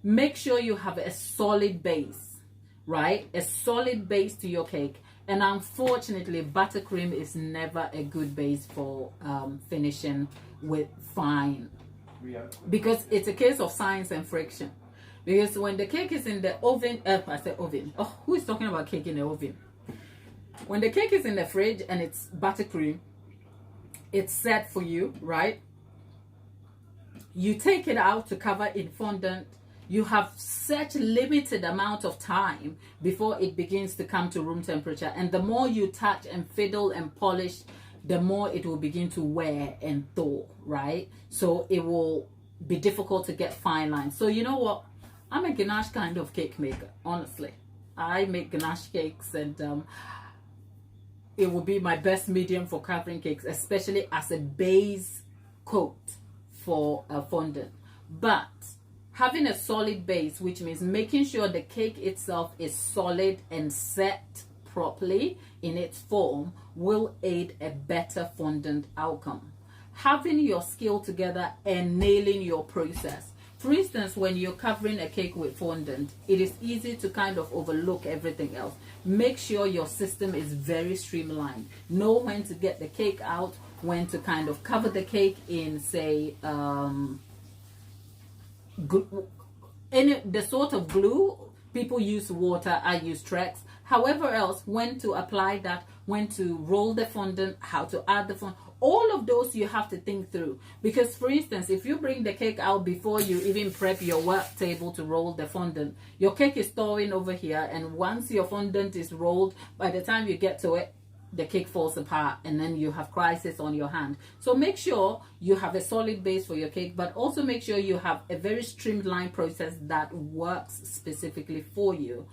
Make sure you have a solid base, right? A solid base to your cake. And unfortunately, buttercream is never a good base for finishing with fine, because it's a case of science and friction. Because when the cake is in the oven, I said oven. Oh, who is talking about cake in the oven? When the cake is in the fridge and it's buttercream, it's set for you, right? You take it out to cover in fondant. You have such limited amount of time before it begins to come to room temperature. And the more you touch and fiddle and polish, the more it will begin to wear and thaw, right? So it will be difficult to get fine lines. So you know what? I'm a ganache kind of cake maker, honestly. I make ganache cakes, and it will be my best medium for covering cakes, especially as a base coat for a fondant. But having a solid base, which means making sure the cake itself is solid and set properly in its form, will aid a better fondant outcome. Having your skill together and nailing your process. For instance, when you're covering a cake with fondant, it is easy to kind of overlook everything else. Make sure your system is very streamlined. Know when to get the cake out, when to kind of cover the cake in, say, the sort of glue. People use water, I use Trex. However else, when to apply that, when to roll the fondant, how to add the fondant. All of those you have to think through. Because, for instance, if you bring the cake out before you even prep your work table to roll the fondant, your cake is thawing over here, and once your fondant is rolled, by the time you get to it, the cake falls apart, and then you have crisis on your hand. So make sure you have a solid base for your cake, but also make sure you have a very streamlined process that works specifically for you.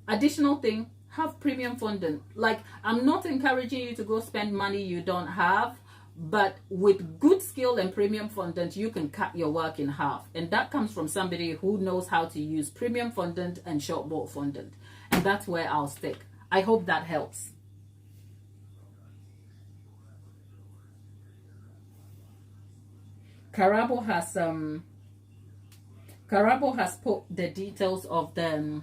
Additional thing, have premium fondant. Like, I'm not encouraging you to go spend money you don't have, but with good skill and premium fondant, you can cut your work in half. And that comes from somebody who knows how to use premium fondant and shortboard fondant. And that's where I'll stick. I hope that helps. Karabo has put the details of the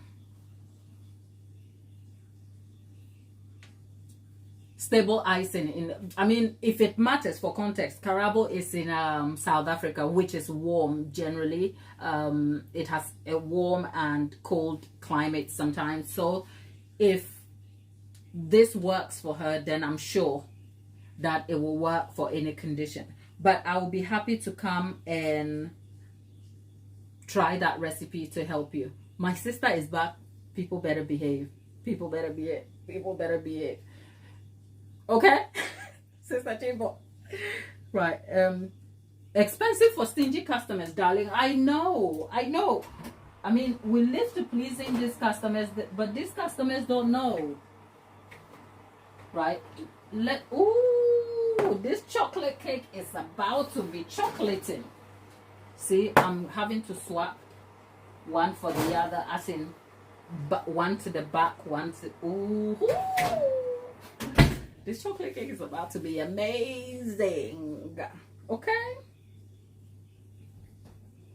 stable icing in. I mean, if it matters for context, Karabo is in South Africa, which is warm generally. It has a warm and cold climate sometimes. So if this works for her, then I'm sure that it will work for any condition. But I will be happy to come and try that recipe to help you. My sister is back. People better behave. People better behave. People better behave. Okay? Sister Chimbo. Right. Expensive for stingy customers, darling. I know. I mean, we live to pleasing these customers, but these customers don't know. Right? Ooh, this chocolate cake is about to be chocolating. See, I'm having to swap one for the other, as in one to the back, one to... Ooh. This chocolate cake is about to be amazing. Okay?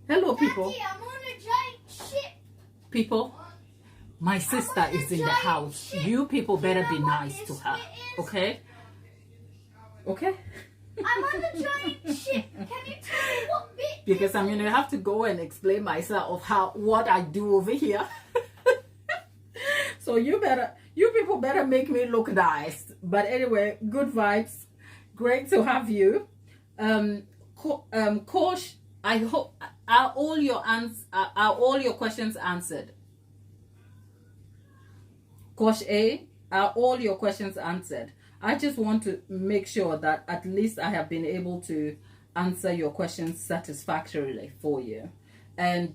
Hello, people. Daddy, I'm on a giant ship. People, my sister is in the house. Ship. You people better be know nice to her. Okay? Okay? I'm on a giant ship. Can you tell me what bit? Because I'm gonna have to go and explain myself what I do over here. So you people better make me look nice. But anyway, good vibes. Great to have you. Kosh, I hope are all your questions answered? Kosh A, are all your questions answered? I just want to make sure that at least I have been able to answer your questions satisfactorily for you. And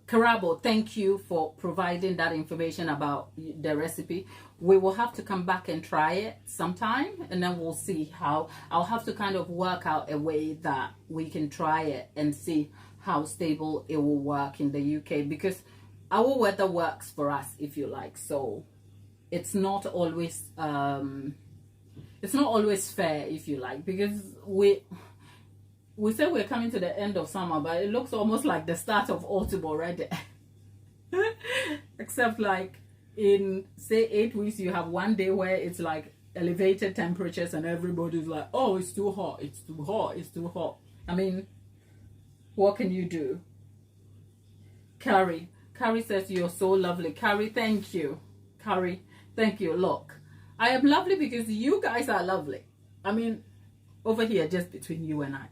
Karabo, thank you for providing that information about the recipe. We will have to come back and try it sometime, and then we'll see how. I'll have to kind of work out a way that we can try it and see how stable it will work in the UK, because our weather works for us, if you like. So it's not always fair, if you like, because we say we're coming to the end of summer, but it looks almost like the start of autumn already. Except like in, say, 8 weeks, you have one day where it's like elevated temperatures and everybody's like, oh, it's too hot, it's too hot, it's too hot. I mean, What can you do? Carrie says you're so lovely. Carrie, thank you. Carrie, thank you. Look, I am lovely because you guys are lovely. I mean, over here, just between you and I,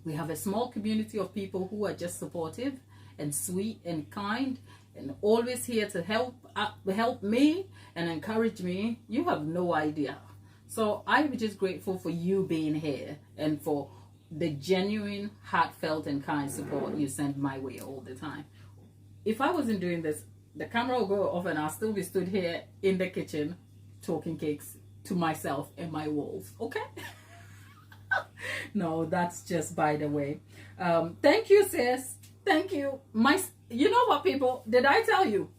we have a small community of people who are just supportive and sweet and kind and always here to help me and encourage me. You have no idea. So I'm just grateful for you being here and for the genuine, heartfelt and kind support you send my way all the time. If I wasn't doing this, the camera will go off and I'll still be stood here in the kitchen talking cakes to myself and my walls. Okay? No, that's just by the way. Thank you, sis. Thank you. You know what, people? Did I tell you?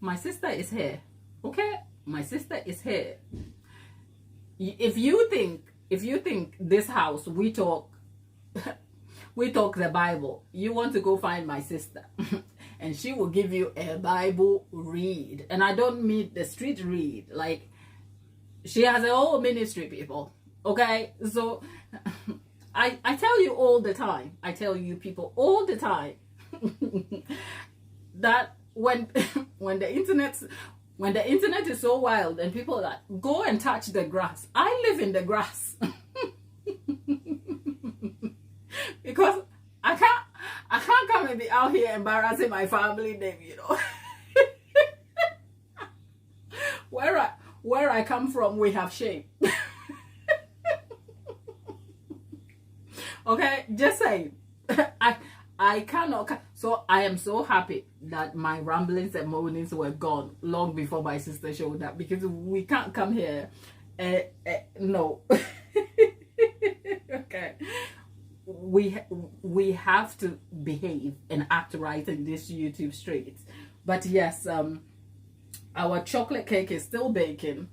My sister is here. Okay? My sister is here. If you think this house we talk the Bible, you want to go find my sister. And she will give you a Bible read. And I don't mean the street read. Like, she has a whole ministry, people. Okay? So, I tell you all the time. I tell you people all the time. That when the internet is so wild and people are like, go and touch the grass. I live in the grass. Because I can't come and be out here embarrassing my family name, you know. Where I come from, we have shame. Okay, just saying. I cannot. So I am so happy that my ramblings and moanings were gone long before my sister showed up, because we can't come here. No. Okay. We have to behave and act right in this YouTube streets. But yes, our chocolate cake is still baking.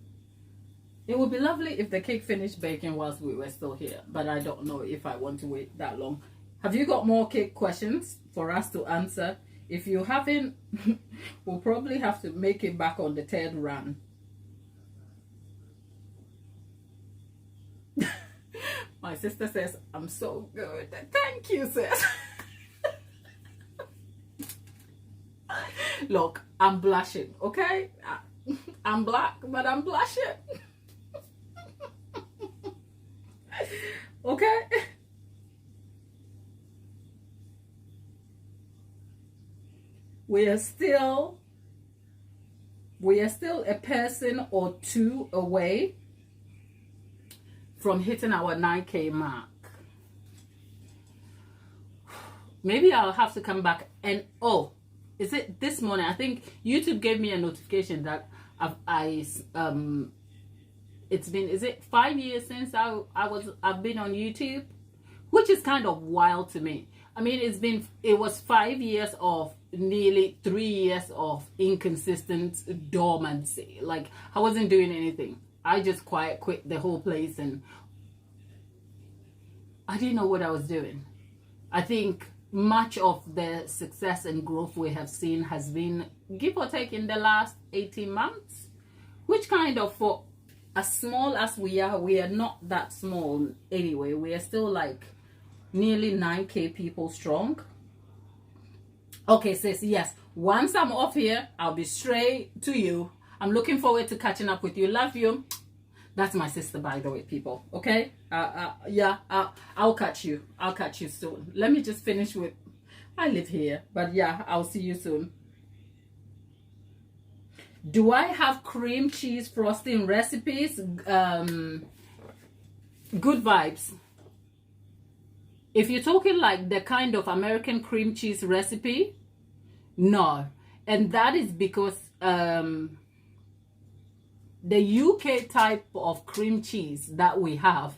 It would be lovely if the cake finished baking whilst we were still here, but I don't know if I want to wait that long. Have you got more cake questions for us to answer? If you haven't, we'll probably have to make it back on the third run. My sister says, I'm so good. Thank you, sis. Look, I'm blushing, okay? I'm black, but I'm blushing. Okay? We are still a person or two away from hitting our 9K mark. Maybe I'll have to come back and is it this morning? I think YouTube gave me a notification that it's been, is it 5 years since I've been on YouTube, which is kind of wild to me. I mean, it was 5 years of nearly 3 years of inconsistent dormancy. Like, I wasn't doing anything. I just quit the whole place and I didn't know what I was doing. I think much of the success and growth we have seen has been, give or take, in the last 18 months, which kind of, for as small as we are not that small anyway. We are still like nearly 9K people strong. Okay, sis, yes. Once I'm off here, I'll be straight to you. I'm looking forward to catching up with you. Love you. That's my sister, by the way, people. Okay? Yeah, I'll catch you. I'll catch you soon. Let me just finish with, I live here. But yeah, I'll see you soon. Do I have cream cheese frosting recipes? Good vibes. If you're talking like the kind of American cream cheese recipe, no. And that is because the UK type of cream cheese that we have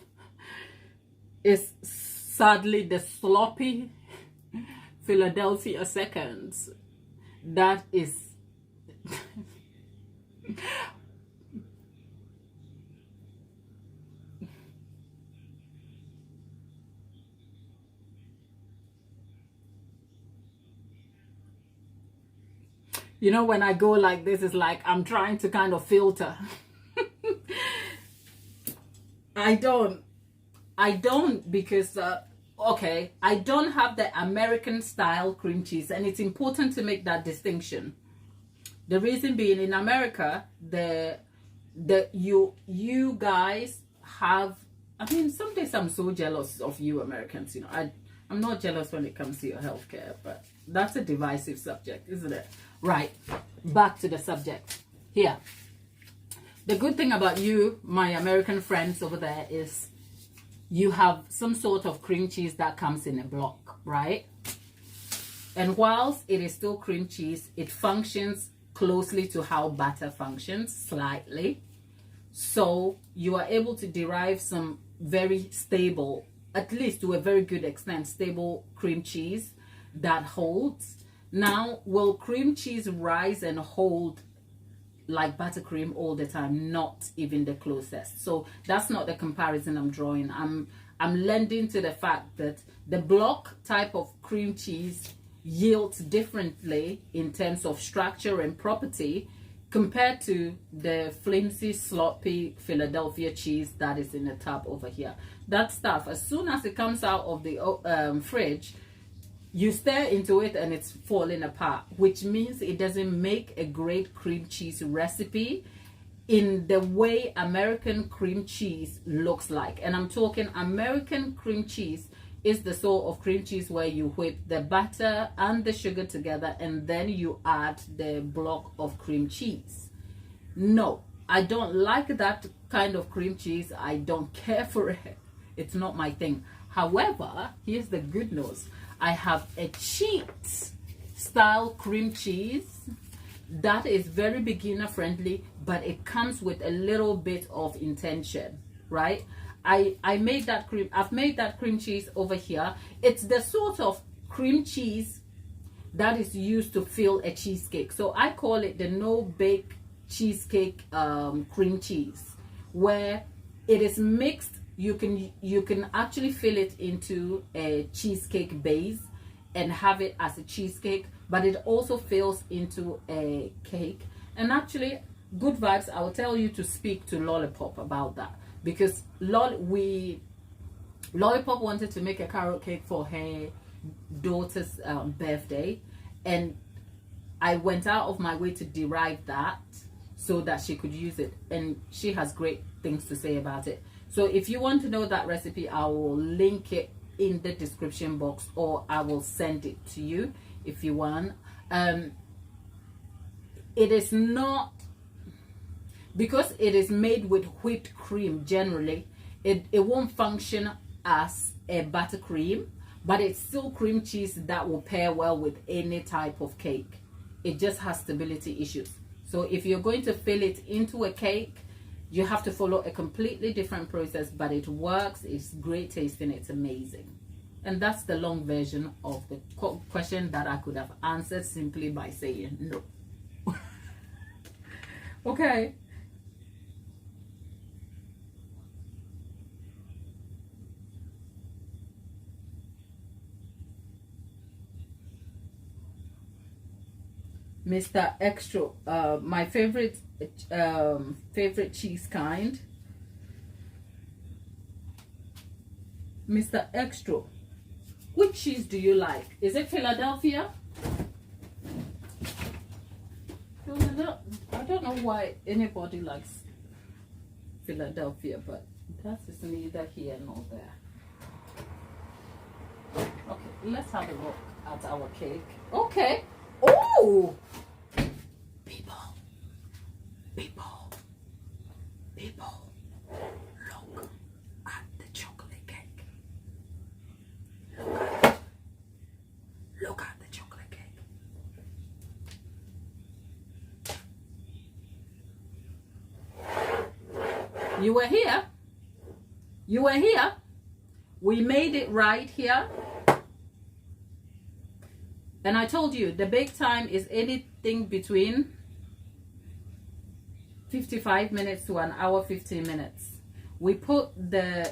is sadly the sloppy Philadelphia seconds. That is you know, when I go like this, it's like I'm trying to kind of filter. I don't because okay, I don't have the American style cream cheese, and it's important to make that distinction. The reason being, in America, you guys have, I mean, some days I'm so jealous of you Americans, you know. I'm not jealous when it comes to your healthcare, but that's a divisive subject, isn't it? Right, back to the subject. Here, the good thing about you, my American friends over there, is you have some sort of cream cheese that comes in a block, right? And whilst it is still cream cheese, it functions closely to how butter functions, slightly. So you are able to derive some very stable, at least to a very good extent, stable cream cheese that holds. Now, will cream cheese rise and hold like buttercream all the time? Not even the closest. So that's not the comparison I'm drawing. I'm lending to the fact that the block type of cream cheese yields differently in terms of structure and property compared to the flimsy, sloppy Philadelphia cheese that is in the tub over here. That stuff, as soon as it comes out of the fridge, you stare into it and it's falling apart, which means it doesn't make a great cream cheese recipe in the way American cream cheese looks like. And I'm talking American cream cheese is the sort of cream cheese where you whip the butter and the sugar together and then you add the block of cream cheese. No, I don't like that kind of cream cheese. I don't care for it. It's not my thing. However, here's the good news. I have a cheat style cream cheese that is very beginner friendly, but it comes with a little bit of intention, right? I made that cream. I've made that cream cheese over here. It's the sort of cream cheese that is used to fill a cheesecake. So I call it the no-bake cheesecake cream cheese, where it is mixed. You can actually fill it into a cheesecake base and have it as a cheesecake, but it also fills into a cake. And actually, good vibes, I will tell you to speak to Lollipop about that, because Lollipop wanted to make a carrot cake for her daughter's birthday, and I went out of my way to derive that so that she could use it, and she has great things to say about it. So if you want to know that recipe, I will link it in the description box, or I will send it to you if you want. It is not, because it is made with whipped cream, generally it won't function as a buttercream, but it's still cream cheese that will pair well with any type of cake. It just has stability issues. So if you're going to fill it into a cake, you have to follow a completely different process, but it works. It's great tasting. It's amazing. And that's the long version of the question that I could have answered simply by saying no. Okay. Mr. Extra, my favorite cheese kind. Mr. Extra, which cheese do you like? Is it Philadelphia? I don't know why anybody likes Philadelphia, but that is neither here nor there. Okay, let's have a look at our cake. Okay. Oh, people, look at the chocolate cake. Look at the chocolate cake. You were here. You were here. We made it right here. And I told you the bake time is anything between 55 minutes to an hour, 15 minutes. We put the,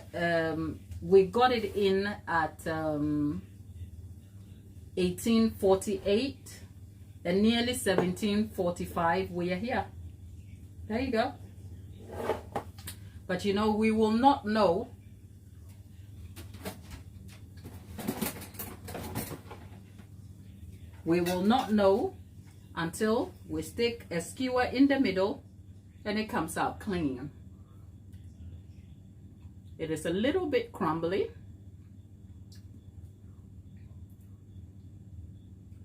we got it in at 1848 and nearly 1745. We are here. There you go. But you know, we will not know We will not know until we stick a skewer in the middle and it comes out clean. It is a little bit crumbly.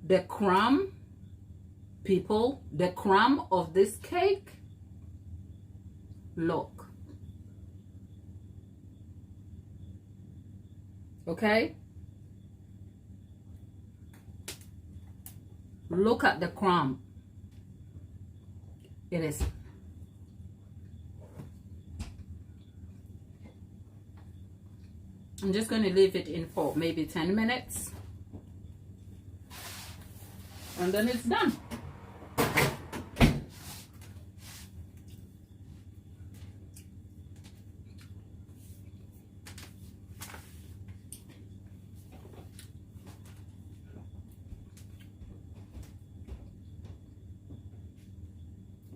The crumb, people, the crumb of this cake, look. Okay? Look at the crumb. It is. I'm just going to leave it in for maybe 10 minutes. And then it's done.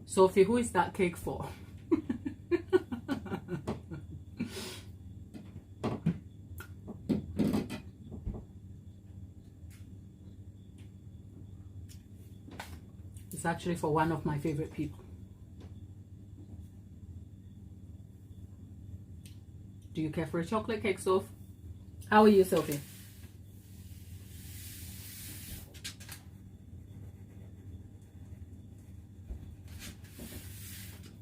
Sophie, who is that cake for? It's actually for one of my favorite people. Do you care for a chocolate cake, Soph? How are you, Sophie?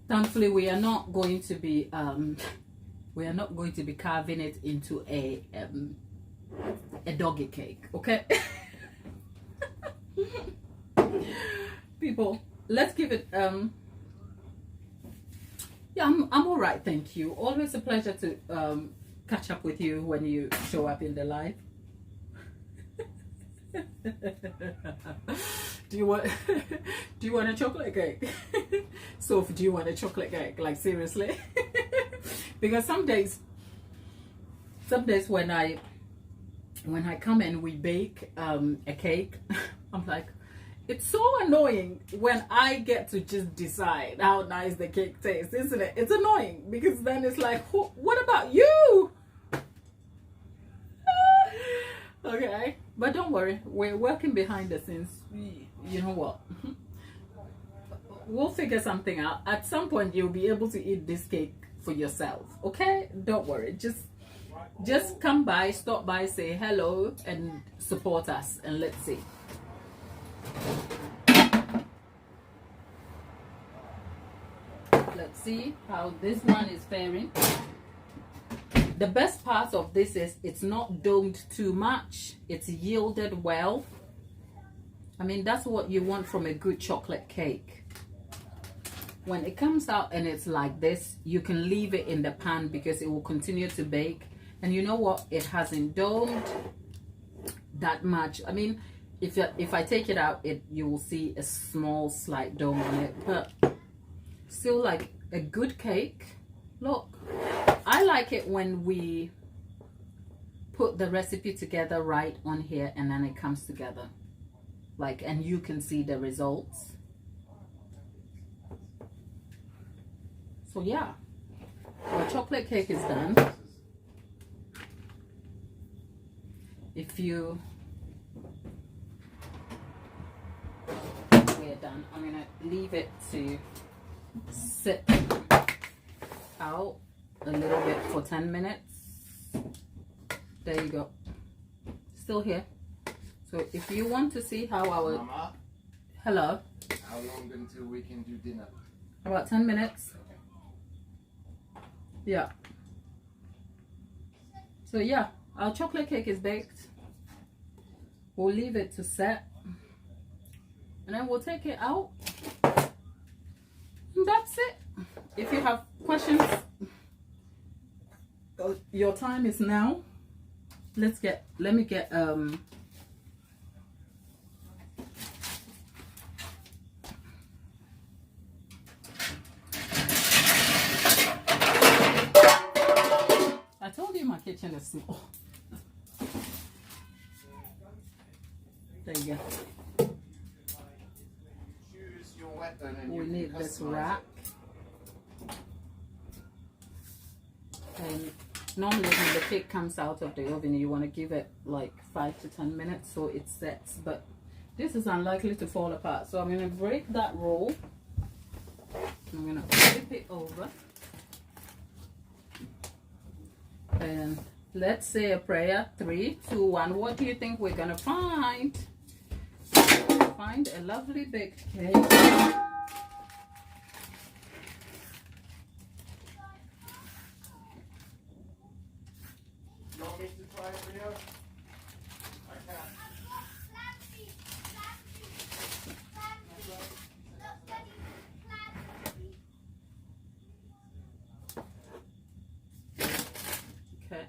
Thankfully, we are not going to be carving it into a doggy cake, okay? People, let's give it yeah, I'm all right, thank you. Always a pleasure to catch up with you when you show up in the live. Do you want a chocolate cake? Sophie, do you want a chocolate cake? Like, seriously? Because some days when I come and we bake a cake, I'm like, it's so annoying when I get to just decide how nice the cake tastes, isn't it? It's annoying because then it's like, what about you? Okay, but don't worry, we're working behind the scenes. You know what? We'll figure something out. At some point, you'll be able to eat this cake for yourself. Okay, don't worry. Just come by, stop by, say hello, and support us, and let's see. Let's see how this one is faring. The best part of this is it's not domed too much. It's yielded well. I mean, that's what you want from a good chocolate cake. When it comes out and it's like this, you can leave it in the pan because it will continue to bake. And you know what? It hasn't domed that much. I mean, if I take it out, you will see a small slight dome on it, but still like a good cake. Look, I like it when we put the recipe together right on here and then it comes together, like, and you can see the results. So yeah, our chocolate cake is done. We're done. I'm gonna leave it to sit out a little bit for 10 minutes. There you go. Still here. So if you want to see how our Mama, hello, how long until we can do dinner? about 10 minutes. Yeah. So yeah, our chocolate cake is baked. We'll leave it to set and then we'll take it out. And that's it. If you have questions, your time is now. Let me get I told you my kitchen is small. There you go. Choose your weapon and We you need can this customize rack. And normally when the cake comes out of the oven, you want to give it like 5 to 10 minutes so it sets. But This is unlikely to fall apart. So I'm going to break that roll. I'm going to flip it over. And let's say a prayer. 3, 2, 1. What do you think we're going to find? Find a lovely baked cake. You want me to try it for you? I can't. Okay.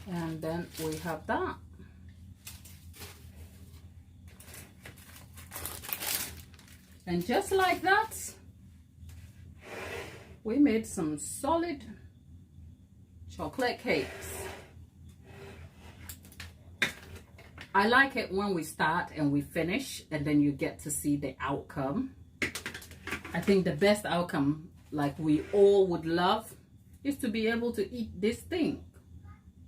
And then we have that. And just like that, we made some solid chocolate cakes. I like it when we start and we finish and then you get to see the outcome. I think the best outcome, like we all would love, is to be able to eat this thing.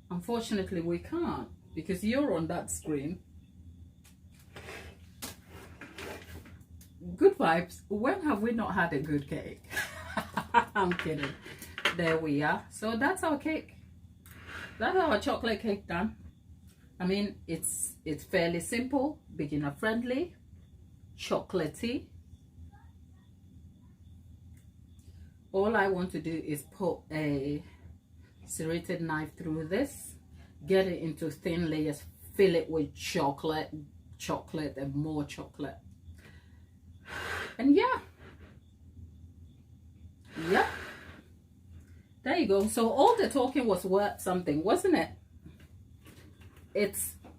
Unfortunately, we can't because you're on that screen. Good vibes. When have we not had a good cake? I'm kidding. There we are. So that's our cake. That's our chocolate cake done. I mean, it's fairly simple, beginner friendly, chocolatey. All I want to do is put a serrated knife through this, get it into thin layers, fill it with chocolate and more chocolate. And yeah, there you go. So all the talking was worth something, wasn't it?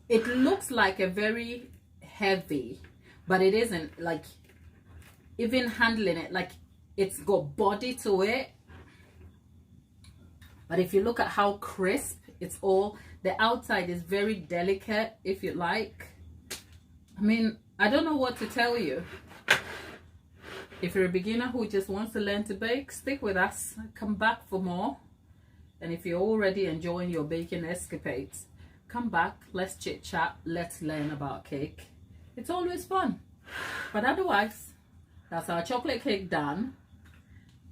It looks like a very heavy, but it isn't. Like, even handling it, like, it's got body to it. But if you look at how crisp it's all, the outside is very delicate, if you like. I mean, I don't know what to tell you. If you're a beginner who just wants to learn to bake, stick with us. Come back for more. And if you're already enjoying your baking escapades, come back. Let's chit chat. Let's learn about cake. It's always fun. But otherwise, that's our chocolate cake done.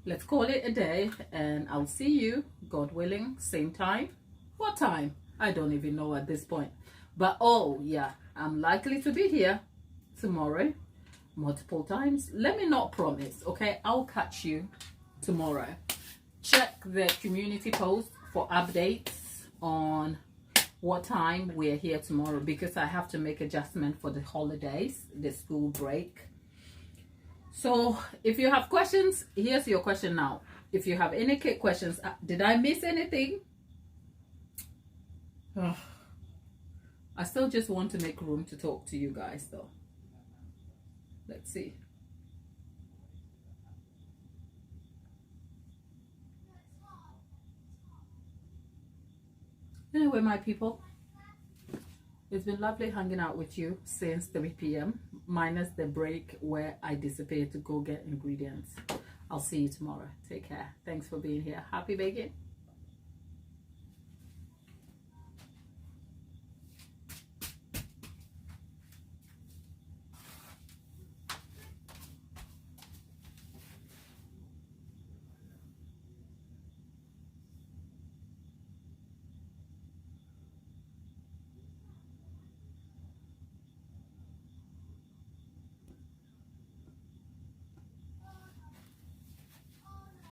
Let's call it a day, and I'll see you, God willing, same time. What time? I don't even know at this point. But oh yeah, I'm likely to be here tomorrow multiple times. Let me not promise, okay? I'll catch you tomorrow. Check the community post for updates on what time we're here tomorrow, because I have to make adjustment for the holidays, the school break. So if you have questions, here's your question now. If you have any cake questions, did I miss anything? I still just want to make room to talk to you guys though. Let's see. Anyway, my people, it's been lovely hanging out with you since 3 p.m. minus the break where I disappeared to go get ingredients. I'll see you tomorrow. Take care. Thanks for being here. Happy baking.